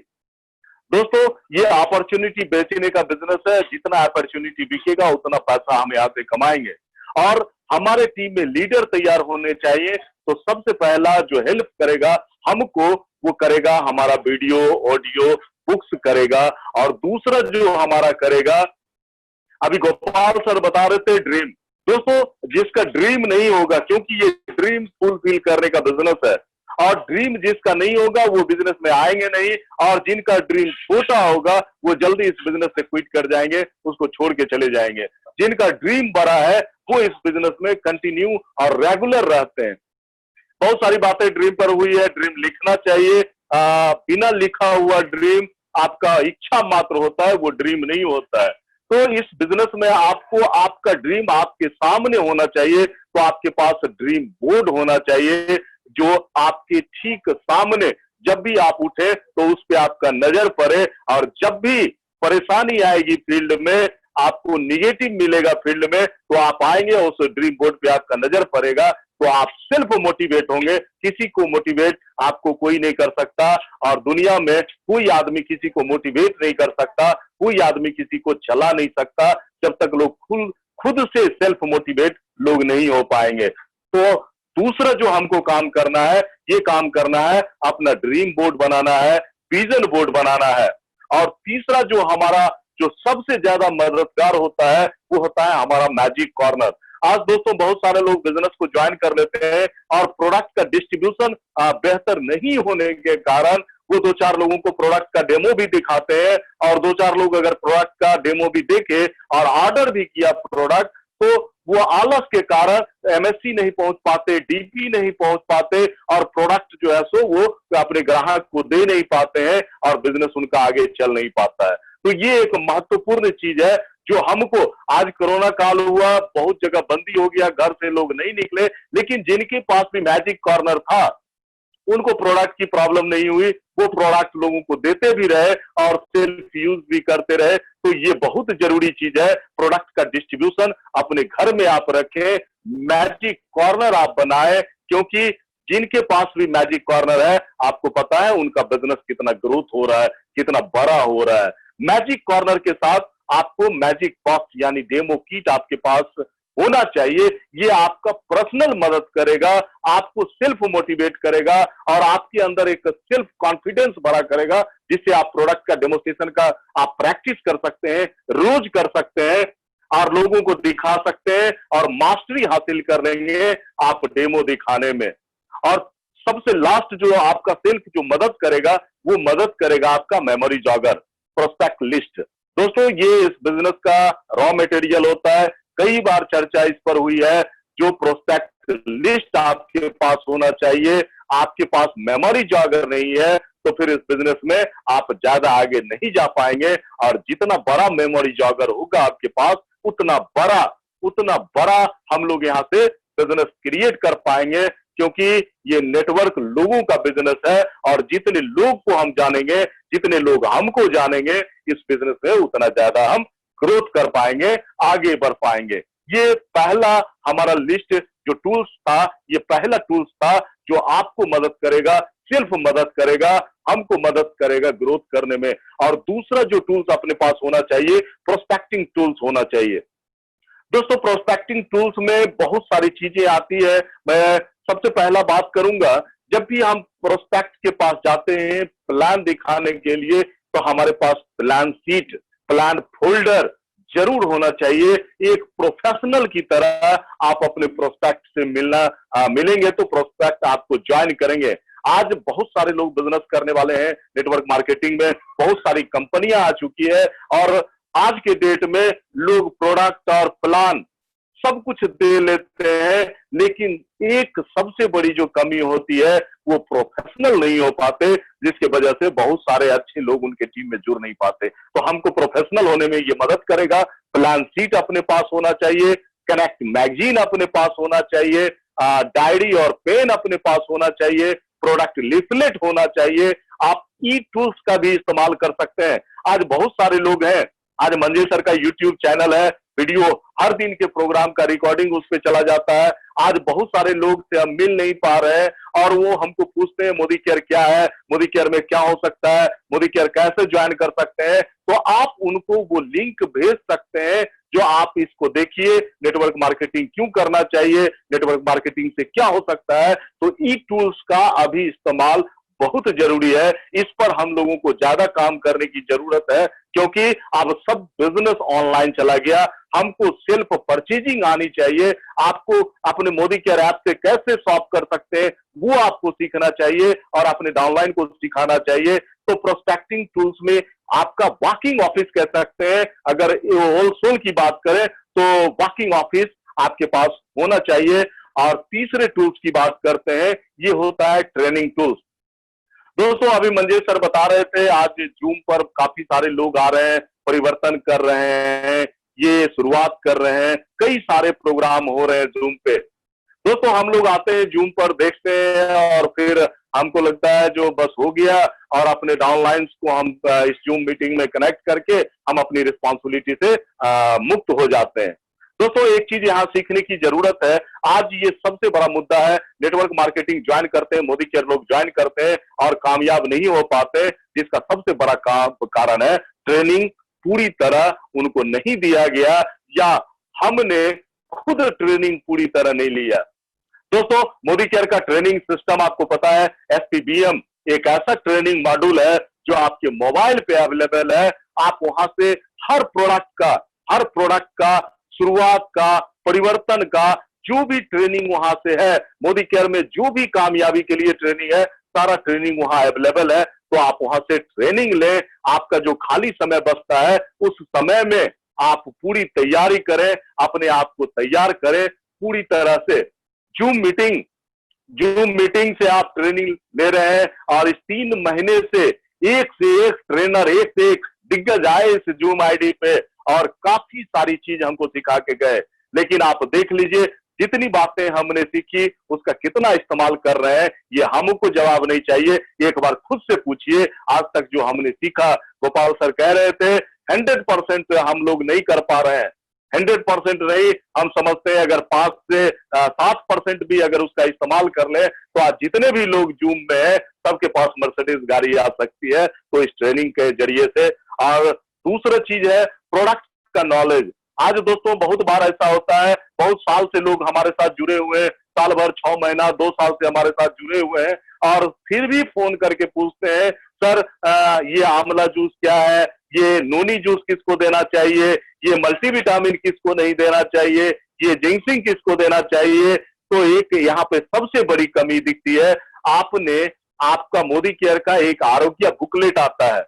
दोस्तों ये अपॉर्चुनिटी बेचने का बिजनेस है, जितना अपॉर्चुनिटी बिकेगा उतना पैसा हम यहाँ से कमाएंगे। और हमारे टीम में लीडर तैयार होने चाहिए। तो सबसे पहला जो हेल्प करेगा हमको, वो करेगा हमारा वीडियो ऑडियो बुक्स करेगा। और दूसरा जो हमारा करेगा, अभी गोपाल सर बता रहे थे ड्रीम। दोस्तों जिसका ड्रीम नहीं होगा, क्योंकि ये ड्रीम फुलफिल करने का बिजनेस है, और ड्रीम जिसका नहीं होगा वो बिजनेस में आएंगे नहीं, और जिनका ड्रीम छोटा होगा वो जल्दी इस बिजनेस से क्विट कर जाएंगे, उसको छोड़ के चले जाएंगे। जिनका ड्रीम बड़ा है वो इस बिजनेस में कंटिन्यू और रेगुलर रहते हैं। बहुत सारी बातें ड्रीम पर हुई है, ड्रीम लिखना चाहिए। बिना लिखा हुआ ड्रीम आपका इच्छा मात्र होता है, वो ड्रीम नहीं होता है। तो इस बिजनेस में आपको आपका ड्रीम आपके सामने होना चाहिए। तो आपके पास ड्रीम बोर्ड होना चाहिए, जो आपके ठीक सामने जब भी आप उठे तो उस पे आपका नजर पड़े, और जब भी परेशानी आएगी फील्ड में, आपको निगेटिव मिलेगा फील्ड में, तो आप आएंगे उस ड्रीम बोर्ड पे आपका नजर पड़ेगा, तो आप सेल्फ मोटिवेट होंगे। किसी को मोटिवेट आपको कोई नहीं कर सकता, और दुनिया में कोई आदमी किसी को मोटिवेट नहीं कर सकता, कोई आदमी किसी को चला नहीं सकता, जब तक लोग खुद से सेल्फ मोटिवेट लोग नहीं हो पाएंगे। तो दूसरा जो हमको काम करना है, ये काम करना है अपना ड्रीम बोर्ड बनाना है, विजन बोर्ड बनाना है। और तीसरा जो हमारा जो सबसे ज्यादा मददगार होता है, वो होता है हमारा मैजिक कॉर्नर। आज दोस्तों बहुत सारे लोग बिजनेस को ज्वाइन कर लेते हैं और प्रोडक्ट का डिस्ट्रीब्यूशन बेहतर नहीं होने के कारण वो 2-4 लोगों को प्रोडक्ट का डेमो भी दिखाते हैं, और 2-4 लोग अगर प्रोडक्ट का डेमो भी देखे और ऑर्डर भी किया प्रोडक्ट, तो वो आलस के कारण एमएससी नहीं पहुंच पाते, डीपी नहीं पहुंच पाते, और प्रोडक्ट जो है सो वो अपने ग्राहक को दे नहीं पाते हैं, और बिजनेस उनका आगे चल नहीं पाता है। तो ये एक महत्वपूर्ण चीज है जो हमको, आज कोरोना काल हुआ, बहुत जगह बंदी हो गया, घर से लोग नहीं निकले, लेकिन जिनके पास भी मैजिक कॉर्नर था उनको प्रोडक्ट की प्रॉब्लम नहीं हुई, वो प्रोडक्ट लोगों को देते भी रहे और सेल्फ यूज भी करते रहे। तो ये बहुत जरूरी चीज है, प्रोडक्ट का डिस्ट्रीब्यूशन अपने घर में आप रखें, मैजिक कॉर्नर आप बनाएं, क्योंकि जिनके पास भी मैजिक कॉर्नर है, आपको पता है उनका बिजनेस कितना ग्रोथ हो रहा है, कितना बड़ा हो रहा है। मैजिक कॉर्नर के साथ आपको मैजिक बॉक्स यानी डेमो किट आपके पास होना चाहिए। ये आपका पर्सनल मदद करेगा, आपको सेल्फ मोटिवेट करेगा, और आपके अंदर एक सेल्फ कॉन्फिडेंस बड़ा करेगा, जिससे आप प्रोडक्ट का डेमोस्ट्रेशन का आप प्रैक्टिस कर सकते हैं, रोज कर सकते हैं, और लोगों को दिखा सकते हैं, और मास्टरी हासिल कर लेंगे आप डेमो दिखाने में। और सबसे लास्ट जो आपका सेल्फ जो मदद करेगा, वो मदद करेगा आपका मेमोरी जॉगर, प्रोस्पेक्ट लिस्ट। दोस्तों ये इस बिजनेस का रॉ मटेरियल होता है, कई बार चर्चा इस पर हुई है। जो प्रोस्पेक्ट लिस्ट आपके पास होना चाहिए, आपके पास मेमोरी जॉगर नहीं है, तो फिर इस बिजनेस में आप ज्यादा आगे नहीं जा पाएंगे। और जितना बड़ा मेमोरी जॉगर होगा आपके पास, उतना बड़ा हम लोग यहाँ से बिजनेस क्रिएट कर पाएंगे, क्योंकि ये नेटवर्क लोगों का बिजनेस है और जितने लोग को हम जानेंगे, जितने लोग हमको जानेंगे इस बिजनेस में, उतना ज्यादा हम ग्रोथ कर पाएंगे, आगे बढ़ पाएंगे। ये पहला हमारा लिस्ट जो टूल्स था, ये पहला टूल्स था जो आपको मदद करेगा, सिर्फ मदद करेगा, हमको मदद करेगा ग्रोथ करने में। और दूसरा जो टूल्स अपने पास होना चाहिए, प्रोस्पेक्टिंग टूल्स होना चाहिए। दोस्तों, प्रोस्पेक्टिंग टूल्स में बहुत सारी चीजें आती है। मैं सबसे पहला बात करूंगा, जब भी हम प्रोस्पेक्ट के पास जाते हैं प्लान दिखाने के लिए, तो हमारे पास प्लान शीट, प्लान फोल्डर जरूर होना चाहिए। एक प्रोफेशनल की तरह आप अपने प्रोस्पेक्ट से मिलेंगे तो प्रोस्पेक्ट आपको ज्वाइन करेंगे। आज बहुत सारे लोग बिजनेस करने वाले हैं नेटवर्क मार्केटिंग में, बहुत सारी कंपनियां आ चुकी है और आज के डेट में लोग प्रोडक्ट और प्लान सब कुछ दे लेते हैं, लेकिन एक सबसे बड़ी जो कमी होती है वो प्रोफेशनल नहीं हो पाते, जिसके वजह से बहुत सारे अच्छे लोग उनके टीम में जुड़ नहीं पाते। तो हमको प्रोफेशनल होने में ये मदद करेगा। प्लान शीट अपने पास होना चाहिए, कनेक्ट मैगजीन अपने पास होना चाहिए, डायरी और पेन अपने पास होना चाहिए, प्रोडक्ट लिफलेट होना चाहिए। आप ई टूल्स का भी इस्तेमाल कर सकते हैं। आज बहुत सारे लोग हैं, आज मंजिल सर का यूट्यूब चैनल है, वीडियो हर दिन के प्रोग्राम का रिकॉर्डिंग उस पे चला जाता है। आज बहुत सारे लोग से हम मिल नहीं पा रहे हैं और वो हमको पूछते हैं मोदी केयर क्या है, मोदी केयर में क्या हो सकता है, मोदी केयर कैसे ज्वाइन कर सकते हैं। तो आप उनको वो लिंक भेज सकते हैं जो आप इसको देखिए, नेटवर्क मार्केटिंग क्यों करना चाहिए, नेटवर्क मार्केटिंग से क्या हो सकता है। तो ई टूल्स का अभी इस्तेमाल बहुत जरूरी है। इस पर हम लोगों को ज्यादा काम करने की जरूरत है, क्योंकि अब सब बिजनेस ऑनलाइन चला गया। हमको सेल्फ परचेजिंग आनी चाहिए। आपको अपने मोदी केयर ऐप से कैसे शॉप कर सकते हैं वो आपको सीखना चाहिए और अपने डाउनलाइन को सिखाना चाहिए। तो प्रोस्पेक्टिंग टूल्स में आपका वॉकिंग ऑफिस कह सकते हैं, अगर होलसेल की बात करें तो वॉकिंग ऑफिस आपके पास होना चाहिए। और तीसरे टूल्स की बात करते हैं, ये होता है ट्रेनिंग टूल्स। दोस्तों, अभी मंजेश सर बता रहे थे, आज जूम पर काफी सारे लोग आ रहे हैं, परिवर्तन कर रहे हैं, ये शुरुआत कर रहे हैं, कई सारे प्रोग्राम हो रहे हैं जूम पे। दोस्तों, हम लोग आते हैं जूम पर, देखते हैं और फिर हमको लगता है जो बस हो गया, और अपने डाउनलाइंस को हम इस जूम मीटिंग में कनेक्ट करके हम अपनी रिस्पॉन्सिबिलिटी से मुक्त हो जाते हैं। दोस्तों, एक चीज यहाँ सीखने की जरूरत है। आज ये सबसे बड़ा मुद्दा है, नेटवर्क मार्केटिंग ज्वाइन करते हैं, मोदी केयर लोग ज्वाइन करते हैं और कामयाब नहीं हो पाते, जिसका सबसे बड़ा कारण है ट्रेनिंग पूरी तरह उनको नहीं दिया गया, या हमने खुद ट्रेनिंग पूरी तरह नहीं लिया। दोस्तों, मोदी केयर का ट्रेनिंग सिस्टम आपको पता है, SPBM एक ऐसा ट्रेनिंग मॉड्यूल है जो आपके मोबाइल पे अवेलेबल है। आप वहां से हर प्रोडक्ट का शुरुआत का, परिवर्तन का जो भी ट्रेनिंग वहां से है, मोदी केयर में जो भी कामयाबी के लिए ट्रेनिंग है, सारा ट्रेनिंग वहां अवेलेबल है। तो आप वहां से ट्रेनिंग लें। आपका जो खाली समय बचता है उस समय में आप पूरी तैयारी करें, अपने आप को तैयार करें पूरी तरह से। जूम मीटिंग से आप ट्रेनिंग ले रहे हैं और इस 3 महीने से एक ट्रेनर, एक से एक दिग्गज आए इस जूम आईडी पे और काफी सारी चीज हमको सिखा के गए। लेकिन आप देख लीजिए, जितनी बातें हमने सीखी उसका कितना इस्तेमाल कर रहे हैं, ये हमको जवाब नहीं चाहिए। एक बार खुद से पूछिए, आज तक जो हमने सीखा, गोपाल सर कह रहे थे 100% हम लोग नहीं कर पा रहे हैं। 100% नहीं, हम समझते हैं अगर 5 से 7% भी अगर उसका इस्तेमाल कर ले तो आज जितने भी लोग जूम में है सबके पास मर्सिडीज गाड़ी आ सकती है, तो इस ट्रेनिंग के जरिए से। और दूसरा चीज है प्रोडक्ट का नॉलेज। आज दोस्तों बहुत बार ऐसा होता है, बहुत साल से लोग हमारे साथ जुड़े हुए हैं, साल भर 6 महीना 2 साल से हमारे साथ जुड़े हुए हैं, और फिर भी फोन करके पूछते हैं, सर ये आंवला जूस क्या है, ये नोनी जूस किसको देना चाहिए, ये मल्टीविटामिन किसको नहीं देना चाहिए, ये जिंक्सिंग किसको देना चाहिए। तो एक यहाँ पे सबसे बड़ी कमी दिखती है, आपका मोदी केयर का एक आरोग्य बुकलेट आता है,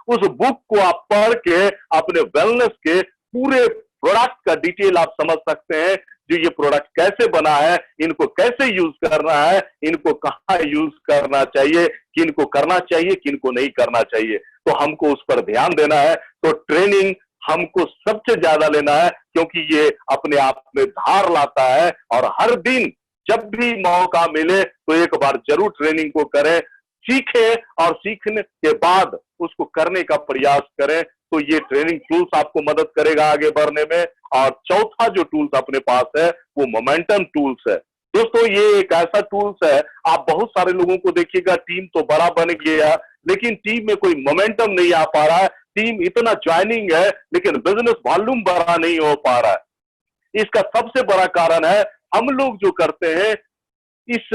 उस बुक को आप पढ़ के अपने वेलनेस के पूरे प्रोडक्ट का डिटेल आप समझ सकते हैं, जो ये प्रोडक्ट कैसे बना है, इनको कैसे यूज करना है, इनको कहाँ यूज करना चाहिए, किनको करना चाहिए, किनको नहीं करना चाहिए। तो हमको उस पर ध्यान देना है। तो ट्रेनिंग हमको सबसे ज्यादा लेना है, क्योंकि ये अपने आप में धार लाता है। और हर दिन जब भी मौका मिले तो एक बार जरूर ट्रेनिंग को करें, सीखें और सीखने के बाद उसको करने का प्रयास करें। तो ये ट्रेनिंग टूल्स आपको मदद करेगा आगे बढ़ने में। और चौथा जो टूल्स अपने पास है वो मोमेंटम टूल्स है। दोस्तों ये एक ऐसा टूल्स है, आप बहुत सारे लोगों को देखिएगा, टीम तो बड़ा बन गया लेकिन टीम में कोई मोमेंटम नहीं आ पा रहा है, टीम इतना ज्वाइनिंग है लेकिन बिजनेस वॉल्यूम बड़ा नहीं हो पा रहा है। इसका सबसे बड़ा कारण है हम लोग जो करते हैं इस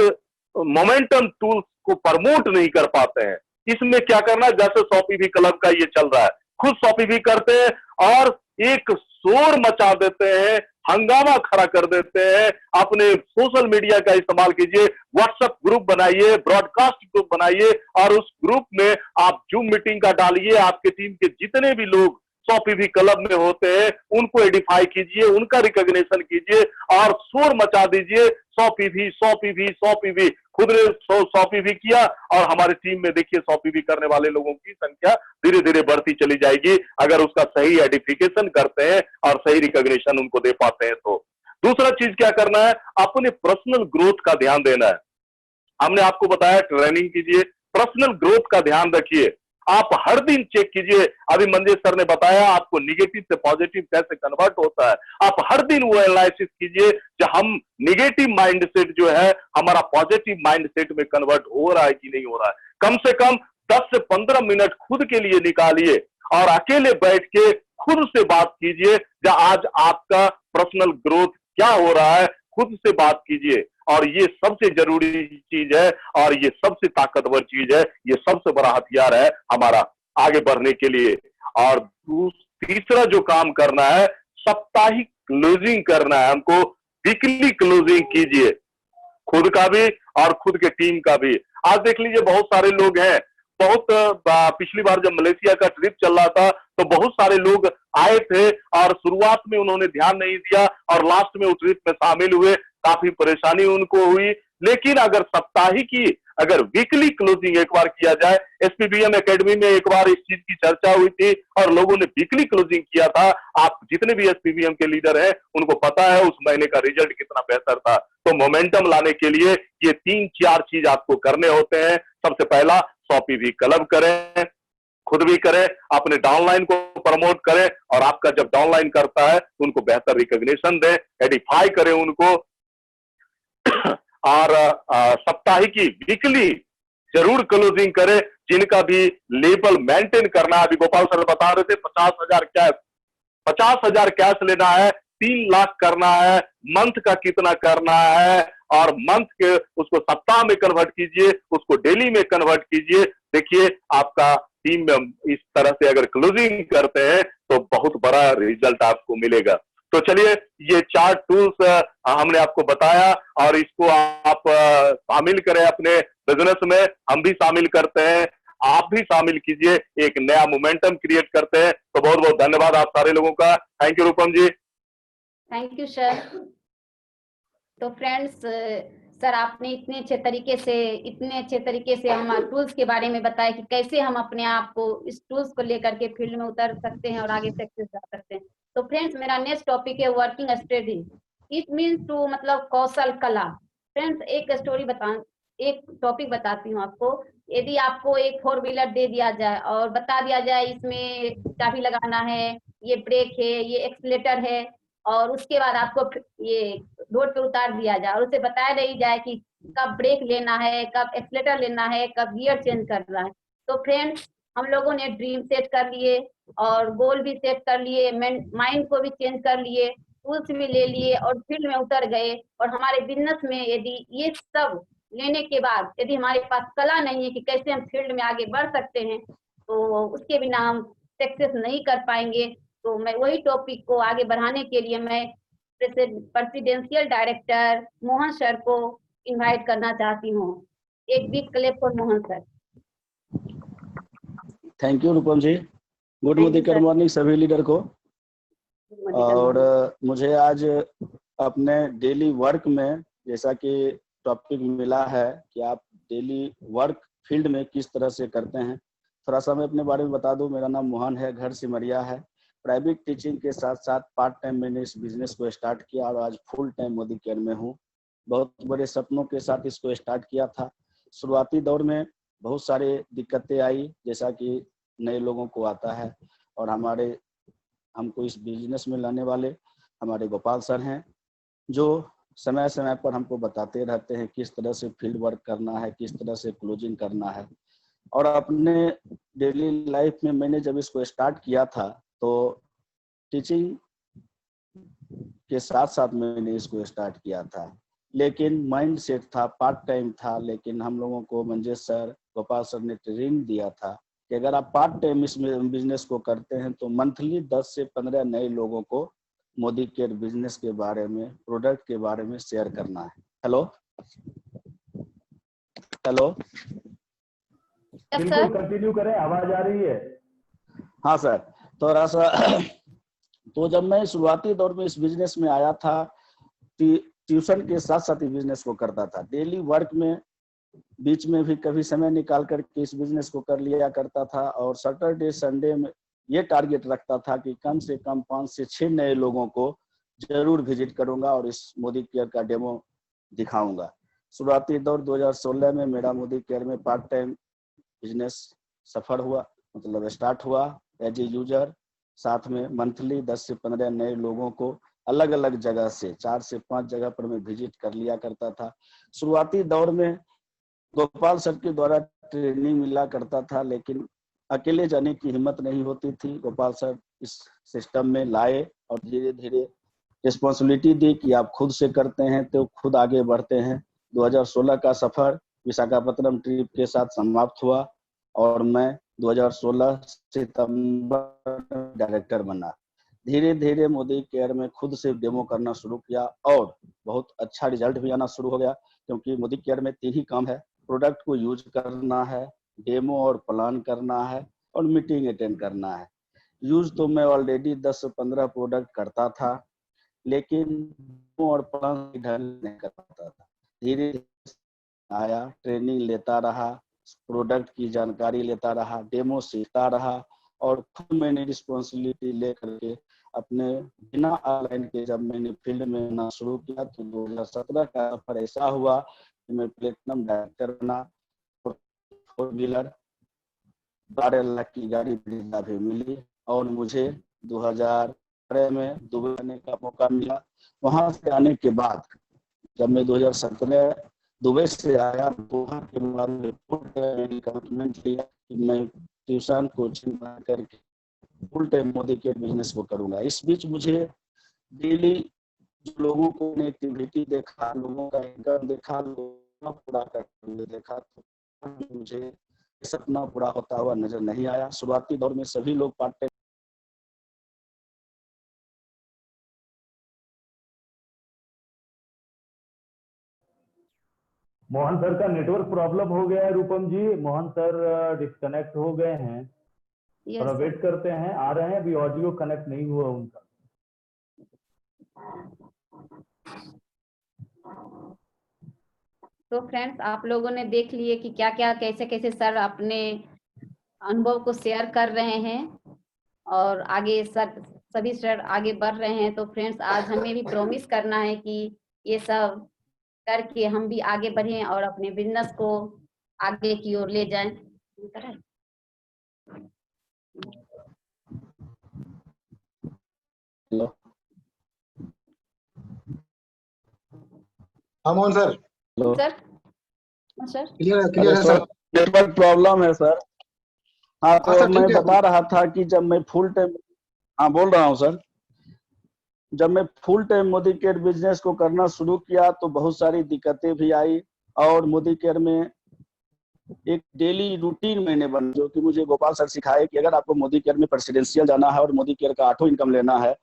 मोमेंटम टूल्स को प्रमोट नहीं कर पाते हैं। इसमें क्या करना है, जैसे 100 पीवी क्लब का ये चल रहा है, खुद 100 पीवी करते हैं और एक शोर मचा देते हैं, हंगामा खड़ा कर देते हैं। अपने सोशल मीडिया का इस्तेमाल कीजिए, व्हाट्सएप ग्रुप बनाइए, ब्रॉडकास्ट ग्रुप बनाइए और उस ग्रुप में आप जूम मीटिंग का डालिए। आपके टीम के जितने भी लोग 100 पीवी क्लब में होते हैं उनको एडिफाई कीजिए, उनका रिकॉग्निशन कीजिए और शोर मचा दीजिए 100 पीवी 100 पीवी 100 पीवी। खुद ने 100 पीवी किया और हमारे टीम में देखिए 100 पीवी करने वाले लोगों की संख्या धीरे धीरे बढ़ती चली जाएगी, अगर उसका सही एडिफिकेशन करते हैं और सही रिकॉग्निशन उनको दे पाते हैं तो। दूसरा चीज क्या करना है, अपने पर्सनल ग्रोथ का ध्यान देना है। हमने आपको बताया ट्रेनिंग कीजिए, पर्सनल ग्रोथ का ध्यान रखिए। आप हर दिन चेक कीजिए, अभी मंजेश सर ने बताया आपको निगेटिव से पॉजिटिव कैसे कन्वर्ट होता है। आप हर दिन वो एनालिसिस कीजिए कि हम निगेटिव माइंडसेट जो है हमारा पॉजिटिव माइंडसेट में कन्वर्ट हो रहा है कि नहीं हो रहा है। कम से कम 10 से 15 मिनट खुद के लिए निकालिए और अकेले बैठ के खुद से बात कीजिए कि आज आपका पर्सनल ग्रोथ क्या हो रहा है, खुद से बात कीजिए। और ये सबसे जरूरी चीज है और ये सबसे ताकतवर चीज है, ये सबसे बड़ा हथियार है हमारा आगे बढ़ने के लिए। और तीसरा जो काम करना है, साप्ताहिक क्लोजिंग करना है हमको। वीकली क्लोजिंग कीजिए, खुद का भी और खुद के टीम का भी। आज देख लीजिए बहुत सारे लोग हैं, बहुत पिछली बार जब मलेशिया का ट्रिप चल रहा था तो बहुत सारे लोग आए थे और शुरुआत में उन्होंने ध्यान नहीं दिया और लास्ट में उस ट्रिप में शामिल हुए, काफी परेशानी उनको हुई। लेकिन अगर साप्ताहिक की, अगर वीकली क्लोजिंग एक बार किया जाए, एसपीबीएम एकेडमी में एक बार इस चीज की चर्चा हुई थी और लोगों ने वीकली क्लोजिंग किया था। आप जितने भी एसपीबीएम के लीडर हैं उनको पता है उस महीने का रिजल्ट कितना बेहतर था। तो मोमेंटम लाने के लिए ये 3-4 चीज आपको करने होते हैं। सबसे पहला 100 पीवी क्लब करें, खुद भी करें, अपने डाउनलाइन को प्रमोट करें और आपका जब डाउनलाइन करता है तो उनको बेहतर रिकॉग्निशन दें, एडिफाई करें उनको। और साप्ताहिक वीकली जरूर क्लोजिंग करें। जिनका भी लेवल मेंटेन करना है, अभी गोपाल सर बता रहे थे 50,000 कैश लेना है, 3 लाख करना है, मंथ का कितना करना है और मंथ के उसको सप्ताह में कन्वर्ट कीजिए, उसको डेली में कन्वर्ट कीजिए। देखिए आपका टीम में इस तरह से अगर क्लोजिंग करते हैं तो बहुत बड़ा रिजल्ट आपको मिलेगा। तो चलिए ये 4 टूल्स हमने आपको बताया और इसको आप शामिल करें अपने बिजनेस में, हम भी शामिल करते हैं, आप भी शामिल कीजिए, एक नया मोमेंटम क्रिएट करते हैं। तो बहुत बहुत धन्यवाद आप सारे लोगों का। Thank you Rupam ji. Thank you sir. तो फ्रेंड्स, सर आपने इतने अच्छे तरीके से हम टूल्स के बारे में बताया कि कैसे हम अपने आप को इस टूल्स को लेकर के फील्ड में उतर सकते हैं और आगे सक्सेस जा सकते हैं। तो फ्रेंड्स, मेरा नेक्स्ट टॉपिक है working strategy. It means to मतलब कौशल कला। फ्रेंड्स, एक टॉपिक बताती हूँ आपको। यदि आपको एक 4 व्हीलर दे दिया जाए और बता दिया जाए इसमें चाबी लगाना है, ये ब्रेक है, ये एक्सीलेटर है, और उसके बाद आपको ये रोड पे उतार दिया जाए और उसे बताया नहीं जाए कि कब ब्रेक लेना है, कब एक्सीलेटर लेना है, कब गियर चेंज करना है। तो फ्रेंड्स, हम लोगों ने ड्रीम सेट कर लिए और गोल भी सेट कर लिए, माइंड को भी चेंज कर लिए, टूल्स भी ले लिए और फील्ड में उतर गए। और हमारे बिजनेस में यदि ये सब लेने के बाद यदि हमारे पास कला नहीं है कि कैसे हम फील्ड में आगे बढ़ सकते हैं, तो उसके बिना हम सक्सेस नहीं कर पाएंगे। तो मैं वही टॉपिक को आगे बढ़ाने के लिए मैं प्रेसिडेंशियल डायरेक्टर मोहन सर को इनवाइट करना चाहती हूँ। एक big clap for Mohan sir. Thank you Rupam ji. Good morning सभी लीडर को। और मुझे आज अपने डेली वर्क में जैसा कि टॉपिक मिला है कि आप डेली वर्क फील्ड में किस तरह से करते हैं, थोड़ा सा मैं अपने बारे में बता दूं। मेरा नाम मोहन है, घर सिमरिया है प्राइवेट टीचिंग के साथ साथ पार्ट टाइम मैंने इस बिजनेस को स्टार्ट किया और आज फुल टाइम मोदी केयर में हूँ। बहुत बड़े सपनों के साथ इसको स्टार्ट किया था। शुरुआती दौर में बहुत सारे दिक्कतें आई, जैसा कि नए लोगों को आता है, और हमको इस बिजनेस में लाने वाले हमारे गोपाल सर हैं, जो समय समय पर हमको बताते रहते हैं किस तरह से फील्ड वर्क करना है, किस तरह से क्लोजिंग करना है। और अपने डेली लाइफ में मैंने जब इसको स्टार्ट किया था तो टीचिंग के साथ साथ मैंने इसको स्टार्ट किया था, लेकिन माइंड सेट था, पार्ट टाइम था। लेकिन हम लोगों को मंजेश सर, गोपाल सर ने ट्रेनिंग दिया था कि अगर आप पार्ट टाइम इस बिजनेस को करते हैं तो मंथली 10 से 15 नए लोगों को मोदी केयर बिजनेस के बारे में, प्रोडक्ट के बारे में शेयर करना है। हेलो हेलो, बिल्कुल कंटिन्यू करें, आवाज आ रही है। हाँ सर, थोड़ा सा तो जब मैं शुरुआती दौर में इस बिजनेस में आया था, ट्यूशन के साथ साथ ही बिजनेस को करता था। डेली वर्क में बीच में भी कभी समय निकाल करके इस बिजनेस को कर लिया करता था, और सैटरडे संडे में ये टारगेट रखता था कि कम से कम 5 से 6 नए लोगों को जरूर विजिट करूंगा और इस मोदी केयर का डेमो दिखाऊंगा। शुरुआती दौर 2016 में मेरा मोदी केयर में पार्ट टाइम बिजनेस सफल हुआ, मतलब स्टार्ट हुआ एज ए यूजर। साथ में मंथली 10 से 15 नए लोगों को अलग अलग जगह से 4 से 5 जगह पर मैं विजिट कर लिया करता था। शुरुआती दौर में गोपाल सर के द्वारा ट्रेनिंग मिला करता था, लेकिन अकेले जाने की हिम्मत नहीं होती थी। गोपाल सर इस सिस्टम में लाए और धीरे धीरे रिस्पॉन्सिबिलिटी दी कि आप खुद से करते हैं तो खुद आगे बढ़ते हैं। 2016 का सफर विशाखापत्तनम ट्रिप के साथ समाप्त हुआ और मैं 2016 सितंबर डायरेक्टर बना। धीरे धीरे मोदी केयर में खुद से डेमो करना शुरू किया और बहुत अच्छा रिजल्ट भी आना शुरू हो गया, क्योंकि मोदी केयर में 3 ही काम है: प्रोडक्ट को यूज करना है, डेमो और प्लान करना है, और मीटिंग अटेंड करना है। यूज तो मैं ऑलरेडी 10 से 15 प्रोडक्ट करता था, लेकिन डेमो और प्लान ढंग नहीं कर पाता था। धीरे धीरे आया, ट्रेनिंग लेता रहा, प्रोडक्ट की जानकारी लेता रहा, डेमो सीखता रहा, और खुद मैंने रिस्पॉन्सिबिलिटी लेकर के अपने बिना ऑनलाइन के जब मैंने फील्ड में आना शुरू किया तो 2017 का सफर ऐसा हुआ कि मैं प्लेटिनम डायरेक्टर बना। 4 व्हीलर 12 लाख की गाड़ी ब्रिजा भी मिली और मुझे 2018 में दुबई आने का मौका मिला। वहां से आने के बाद जब मैं 2017 दुबई से आया, वहां के बाद मैंने कमिटमेंट लिया कि मैं ट्यूशन कोचिंग करके फुल टाइम मोदी के बिजनेस को करूंगा। इस बीच मुझे डेली जो लोगों को एक्टिविटी देखा, लोगों का इनकम देखा, लोगों पूरा करते देखा, तो मुझे सपना पूरा होता हुआ नजर नहीं आया। शुरुआती दौर में सभी लोग पार्ट टाइम मोहन सर का नेटवर्क प्रॉब्लम हो गया है रूपम जी, मोहन सर डिस्कनेक्ट हो गए हैं। थोड़ा वेट करते हैं, आ रहे हैं, अभी ऑडियो कनेक्ट नहीं हुआ उनका। तो फ्रेंड्स, आप लोगों ने देख लिए कि क्या क्या कैसे कैसे सर अपने अनुभव को शेयर कर रहे हैं और आगे सभी सर आगे बढ़ रहे हैं। तो फ्रेंड्स, आज हमें भी प्रॉमिस करना है कि ये सब करके हम भी आगे बढ़ें और अपने बिजनेस को आगे की ओर ले जाएं। हाँ मोहन सर। सर क्लियर है सर। नेटवर्क प्रॉब्लम है सर। हाँ, तो सर, मैं बता रहा था कि जब मैं फुल टाइम, हाँ बोल रहा हूँ सर, जब मैं full time Modi care business को करना शुरू किया तो बहुत सारी दिक्कतें भी आई और मोदी केयर में एक डेली रूटीन मैंने बना, जो कि मुझे गोपाल सर सिखाए कि अगर आपको मोदी केयर में प्रेसिडेंशियल जाना है और मोदी केयर का 8वां इनकम लेना है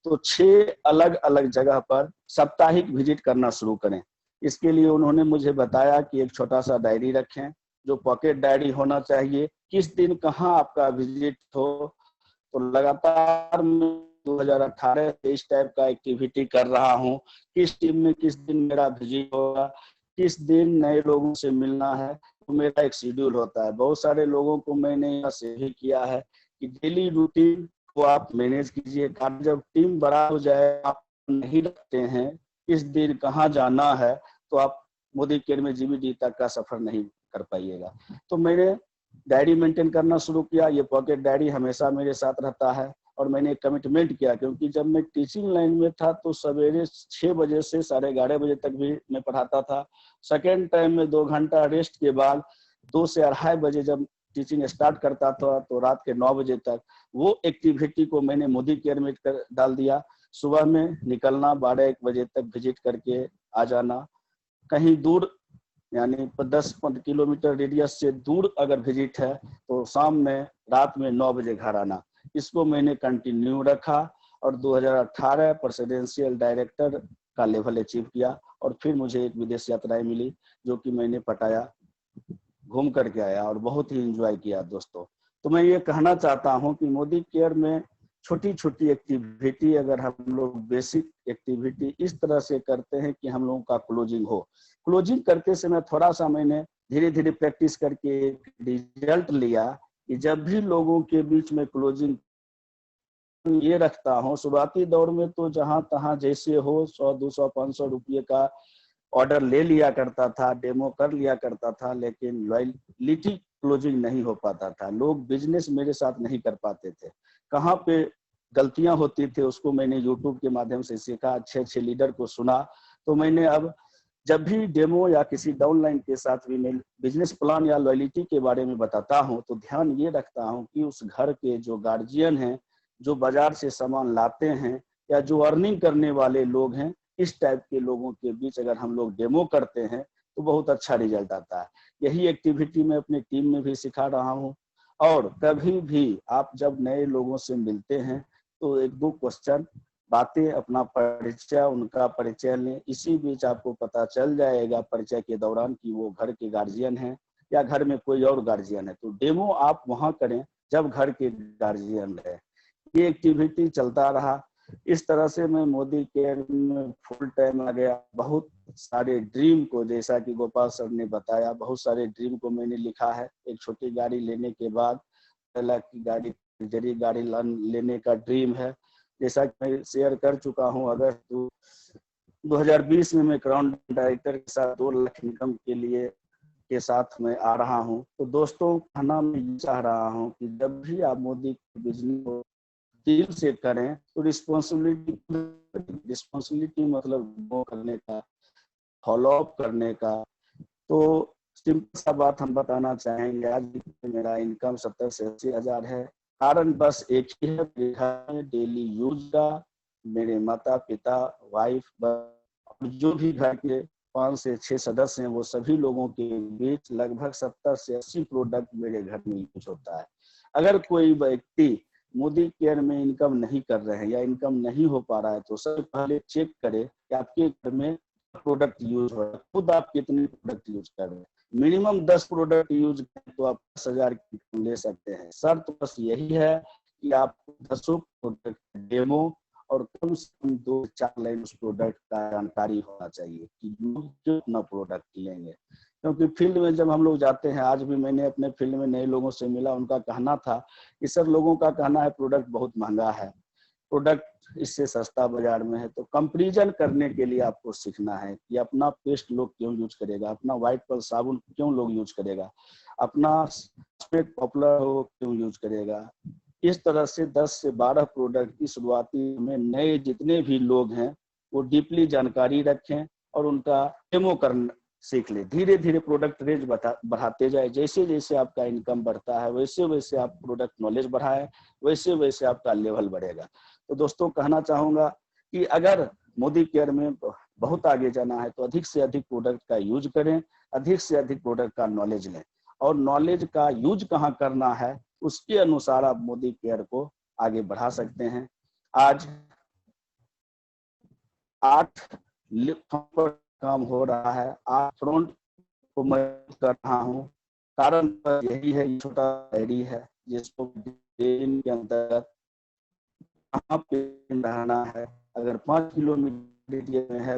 तो 6 अलग अलग जगह पर साप्ताहिक विजिट करना शुरू करें। इसके लिए उन्होंने मुझे बताया कि एक छोटा सा डायरी रखें, जो पॉकेट डायरी होना चाहिए, किस दिन कहाँ आपका विजिट हो। तो लगातार 2018 से इस टाइप का एक्टिविटी कर रहा हूँ, किस टीम में किस दिन मेरा विजिट होगा, किस दिन नए लोगों से मिलना है, तो मेरा एक शेड्यूल होता है। बहुत सारे लोगों को मैंने यहाँ से भी किया है कि डेली रूटीन वो आप मैनेज कीजिए। कारण जब टीम बड़ा हो जाए, आप नहीं रखते हैं किस दिन कहाँ जाना है, तो आप मोदी केयर में जीबीडी तक का सफर नहीं कर पाइएगा। तो मैंने डायरी मेंटेन करना शुरू किया। ये पॉकेट डायरी हमेशा मेरे साथ रहता है और मैंने एक कमिटमेंट किया, क्योंकि जब मैं टीचिंग लाइन में था तो सवेरे 6 बजे से 11:30 बजे तक भी मैं पढ़ाता था। सेकेंड टाइम में 2 घंटा रेस्ट के बाद 2 से 2:30 बजे जब टीचिंग स्टार्ट करता था तो रात के 9 बजे तक वो एक्टिविटी को मैंने मोदी केयर में डाल दिया। सुबह में निकलना, 12-1 बजे तक विजिट करके आ जाना। कहीं दूर यानी 10-15 किलोमीटर रेडियस से दूर अगर विजिट है तो शाम में रात में 9 बजे घर आना। इसको मैंने कंटिन्यू रखा और 2018 प्रेसिडेंशियल डायरेक्टर का लेवल अचीव किया। और फिर मुझे एक विदेश यात्राएं मिली जो कि मैंने पटाया घूम करके आया और बहुत ही एंजॉय किया दोस्तों। तो मैं ये कहना चाहता हूं कि मोदी केयर में छोटी छोटी एक्टिविटी अगर हम लोग बेसिक एक्टिविटी इस तरह से करते हैं कि हम लोगों का क्लोजिंग हो। क्लोजिंग करते समय थोड़ा सा मैंने धीरे धीरे प्रैक्टिस करके एक रिजल्ट लिया कि जब भी लोगों के बीच में क्लोजिंग ये रखता हूँ, शुरुआती दौर में तो जहां तहां जैसे हो 100, 200, 500 रुपये का ऑर्डर ले लिया करता था, डेमो कर लिया करता था, लेकिन लॉयलिटी क्लोजिंग नहीं हो पाता था। लोग बिजनेस मेरे साथ नहीं कर पाते थे। कहाँ पे गलतियां होती थी उसको मैंने यूट्यूब के माध्यम से सीखा, अच्छे लीडर को सुना। तो मैंने अब जब भी डेमो या किसी डाउनलाइन के साथ भी मैं बिजनेस प्लान या लॉयलिटी के बारे में बताता हूं तो ध्यान ये रखता हूं कि उस घर के जो गार्जियन हैं, जो बाजार से सामान लाते हैं या जो अर्निंग करने वाले लोग हैं, इस टाइप के लोगों के बीच अगर हम लोग डेमो करते हैं तो बहुत अच्छा रिजल्ट आता है। यही एक्टिविटी मैं अपनी टीम में भी सिखा रहा हूँ। और कभी भी आप जब नए लोगों से मिलते हैं तो 1-2 क्वेश्चन बातें, अपना परिचय, उनका परिचय लें। इसी बीच आपको पता चल जाएगा परिचय के दौरान कि वो घर के गार्जियन हैं या घर में कोई और गार्जियन है। तो डेमो आप वहां करें जब घर के गार्जियन है। ये एक्टिविटी चलता रहा। इस तरह से मैं मोदी केयर में फुल टाइम आ गया। बहुत सारे ड्रीम को, जैसा कि गोपाल सर ने बताया, बहुत सारे ड्रीम को मैंने लिखा है। एक छोटी गाड़ी लेने के बाद 1 लाख की गाड़ी लेने का ड्रीम है। जैसा कि मैं शेयर कर चुका हूं, अगर 2020 में मैं क्राउन डायरेक्टर के साथ 2 लाख इनकम के साथ मैं आ रहा हूं। तो दोस्तों, कहना मैं ये चाह रहा हूं कि जब भी आप मोदी बिजनेस को दिल से करें तो रिस्पॉन्सिबिलिटी मतलब वो करने का, फॉलो अप करने का। तो सिंपल सा बात हम बताना चाहेंगे, आज मेरा इनकम 70 से 80 हजार है। कारण बस एक ही है, डेली यूज का। मेरे माता पिता, वाइफ, जो भी घर के 5 से 6 सदस्य हैं, वो सभी लोगों के बीच लगभग 70 से 80 प्रोडक्ट मेरे घर में यूज होता है। अगर कोई व्यक्ति मोदी केयर में इनकम नहीं कर रहे हैं या इनकम नहीं हो पा रहा है तो सबसे पहले चेक करें कि आपके घर में प्रोडक्ट यूज हो रहा है, खुद आप कितने प्रोडक्ट यूज कर रहे हैं। मिनिमम 10 प्रोडक्ट यूज करें तो आप 10,000 की इनकम ले सकते हैं। शर्त बस यही है कि आप 10 प्रोडक्ट डेमो और कम से कम 2-4 लाइन उस प्रोडक्ट का जानकारी होना चाहिए कि लोग कितना प्रोडक्ट लेंगे। क्योंकि फील्ड में जब हम लोग जाते हैं, आज भी मैंने अपने फील्ड में नए लोगों से मिला, उनका कहना था कि सर लोगों का कहना है प्रोडक्ट बहुत महंगा है, प्रोडक्ट इससे सस्ता बाजार में है। तो कंपैरिजन करने के लिए आपको सीखना है कि अपना पेस्ट लोग क्यों यूज करेगा, अपना व्हाइट पर्ल साबुन क्यों लोग यूज करेगा, अपना स्प्रेड पॉपुलर हो क्यों यूज करेगा। इस तरह से 10 से 12 प्रोडक्ट की शुरुआती में नए जितने भी लोग हैं वो डीपली जानकारी रखें और उनका डेमो करना सीख ले। धीरे धीरे प्रोडक्ट रेंज बढ़ाते जाए। जैसे जैसे आपका इनकम बढ़ता है वैसे वैसे आप प्रोडक्ट नॉलेज बढ़ाएं, वैसे वैसे आपका लेवल बढ़ेगा। तो दोस्तों, कहना चाहूंगा कि अगर मोदी केयर में बहुत आगे जाना है तो अधिक से अधिक प्रोडक्ट का यूज करें, अधिक से अधिक प्रोडक्ट का नॉलेज लें और नॉलेज का यूज कहाँ करना है उसके अनुसार आप मोदी केयर को आगे बढ़ा सकते हैं। आज 8 पर काम हो रहा है, 8 फ्रंट को मैं कर रहा हूँ। कारण यही है, छोटा डायरी है जिसको दिन के अंतर्गत कहाँ पे रहना है। अगर 5 किलोमीटर में है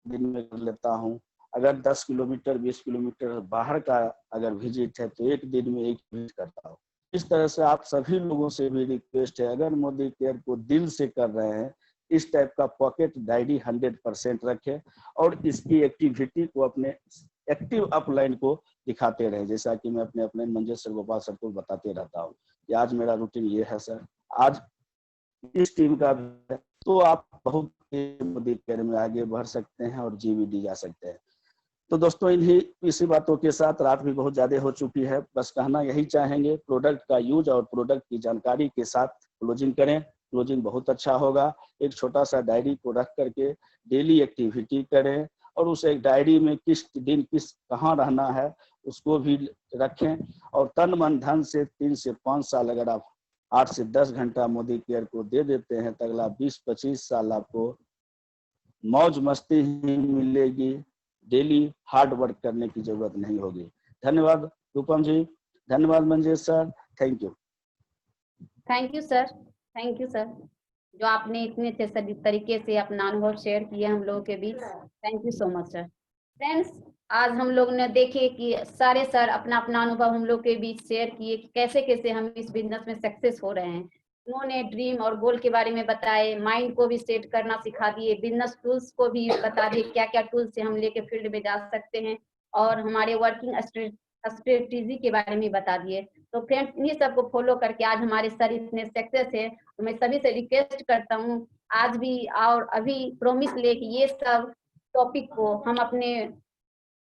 दिन में कर लेता हूँ, अगर 10 किलोमीटर 20 किलोमीटर बाहर का अगर विजिट है तो एक दिन में एक विजिट करता हूँ। इस तरह से आप सभी लोगों से भी रिक्वेस्ट है, अगर मोदी केयर को दिल से कर रहे हैं, इस टाइप का पॉकेट डायरी 100% रखें और इसकी एक्टिविटी को अपने एक्टिव अपलाइन को दिखाते रहे। जैसा कि मैं अपने अपने मंजेश सर, गोपाल सर को बताते रहता हूँ कि आज मेरा रूटीन ये है सर, आज इस टीम का भी है, तो आप बहुत मोदी केयर में आगे बढ़ सकते हैं और जीवीडी जा सकते हैं। तो दोस्तों इसी बातों के साथ रात भी बहुत ज्यादा हो चुकी है, बस कहना यही चाहेंगे, प्रोडक्ट का यूज और प्रोडक्ट की जानकारी के साथ क्लोजिंग करें। क्लोजिंग बहुत अच्छा होगा। एक छोटा सा डायरी को रख करके डेली एक्टिविटी करें और उस एक डायरी में किस दिन किस कहाँ रहना है उसको भी रखें और तन मन धन से 3 से 5 साल अगर आप 8 से 10 घंटा मोदी केयर को दे देते हैं तो अगला 20-25 साल आपको मौज मस्ती ही मिलेगी, डेली हार्ड वर्क करने की जरूरत नहीं होगी। धन्यवाद रूपम जी, धन्यवाद Manjesh sir, thank you. Thank you sir, thank you sir, जो आपने इतने अच्छे तरीके से अपना अनुभव शेयर किया हम लोगों के बीच। Thank you so much sir. Friends, आज हम लोग ने देखे कि सारे सर अपना अपना अनुभव हम लोग के बीच शेयर किए कि कैसे कैसे हम इस बिजनेस में सक्सेस हो रहे हैं। उन्होंने ड्रीम और गोल के बारे में बताए, माइंड को भी सेट करना सिखा दिए, बिजनेस टूल्स को भी बता दिए क्या क्या टूल्स से हम लेके फील्ड में जा सकते हैं और हमारे वर्किंग स्ट्रेटेजी के बारे में बता दिए। तो फ्रेंड्स, इन्हीं सबको फॉलो करके आज हमारे सर इतने सक्सेस है। तो मैं सभी से रिक्वेस्ट करता हूँ आज भी और अभी प्रॉमिस ले कि ये सब टॉपिक को हम अपने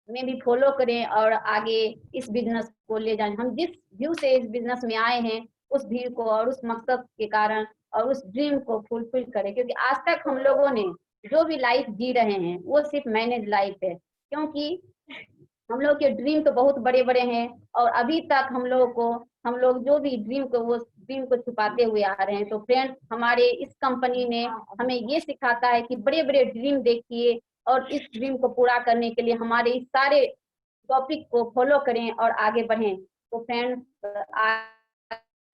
में भी फॉलो करें और आगे इस बिजनेस को ले जाएं। हम जिस व्यू से इस बिजनेस में आए हैं उस व्यू को और उस मकसद के कारण और उस ड्रीम को फुलफिल करें, क्योंकि आज तक हम लोगों ने जो भी लाइफ जी रहे हैं वो सिर्फ मैनेज लाइफ है, क्योंकि हम लोग के ड्रीम तो बहुत बड़े बड़े हैं और अभी तक हम लोग जो भी ड्रीम को वो ड्रीम को छुपाते हुए आ रहे हैं। तो फ्रेंड्स, हमारे इस कंपनी ने हमें ये सिखाता है कि बड़े बड़े ड्रीम देखिए और इस ड्रीम को पूरा करने के लिए हमारे इस सारे टॉपिक को फॉलो करें और आगे बढ़ें। तो फ्रेंड्स,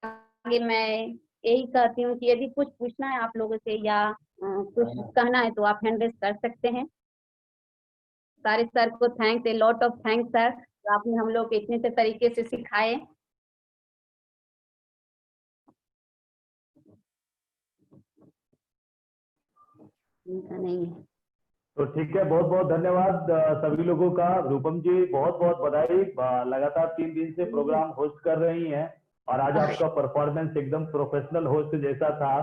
आगे मैं यही कहती हूँ कि यदि कुछ पूछना है आप लोगों से या कुछ कहना है तो आप हैंड रेज कर सकते हैं। सारे सर को thanks, a lot of thanks sir, तो आपने हम लोग इतने से तरीके से सिखाए। नहीं है तो ठीक है, बहुत बहुत धन्यवाद सभी लोगों का। रूपम जी बहुत बहुत बधाई, लगातार 3 दिन से प्रोग्राम होस्ट कर रही हैं और आज आपका परफॉर्मेंस एकदम प्रोफेशनल होस्ट जैसा था।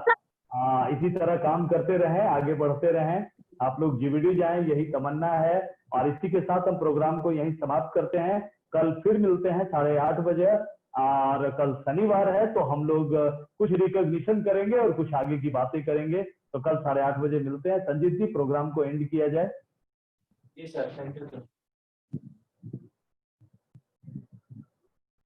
इसी तरह काम करते रहें, आगे बढ़ते रहें, आप लोग जीवीडी जाएं, यही तमन्ना है। और इसी के साथ हम प्रोग्राम को यहीं समाप्त करते हैं। कल फिर मिलते हैं 8:30 बजे और कल शनिवार है तो हम लोग कुछ रिकॉग्निशन करेंगे और कुछ आगे की बातें करेंगे। तो कल 8:30 बजे मिलते हैं। संजीत जी, प्रोग्राम को एंड किया जाए। जी सर, थैंक यू सर।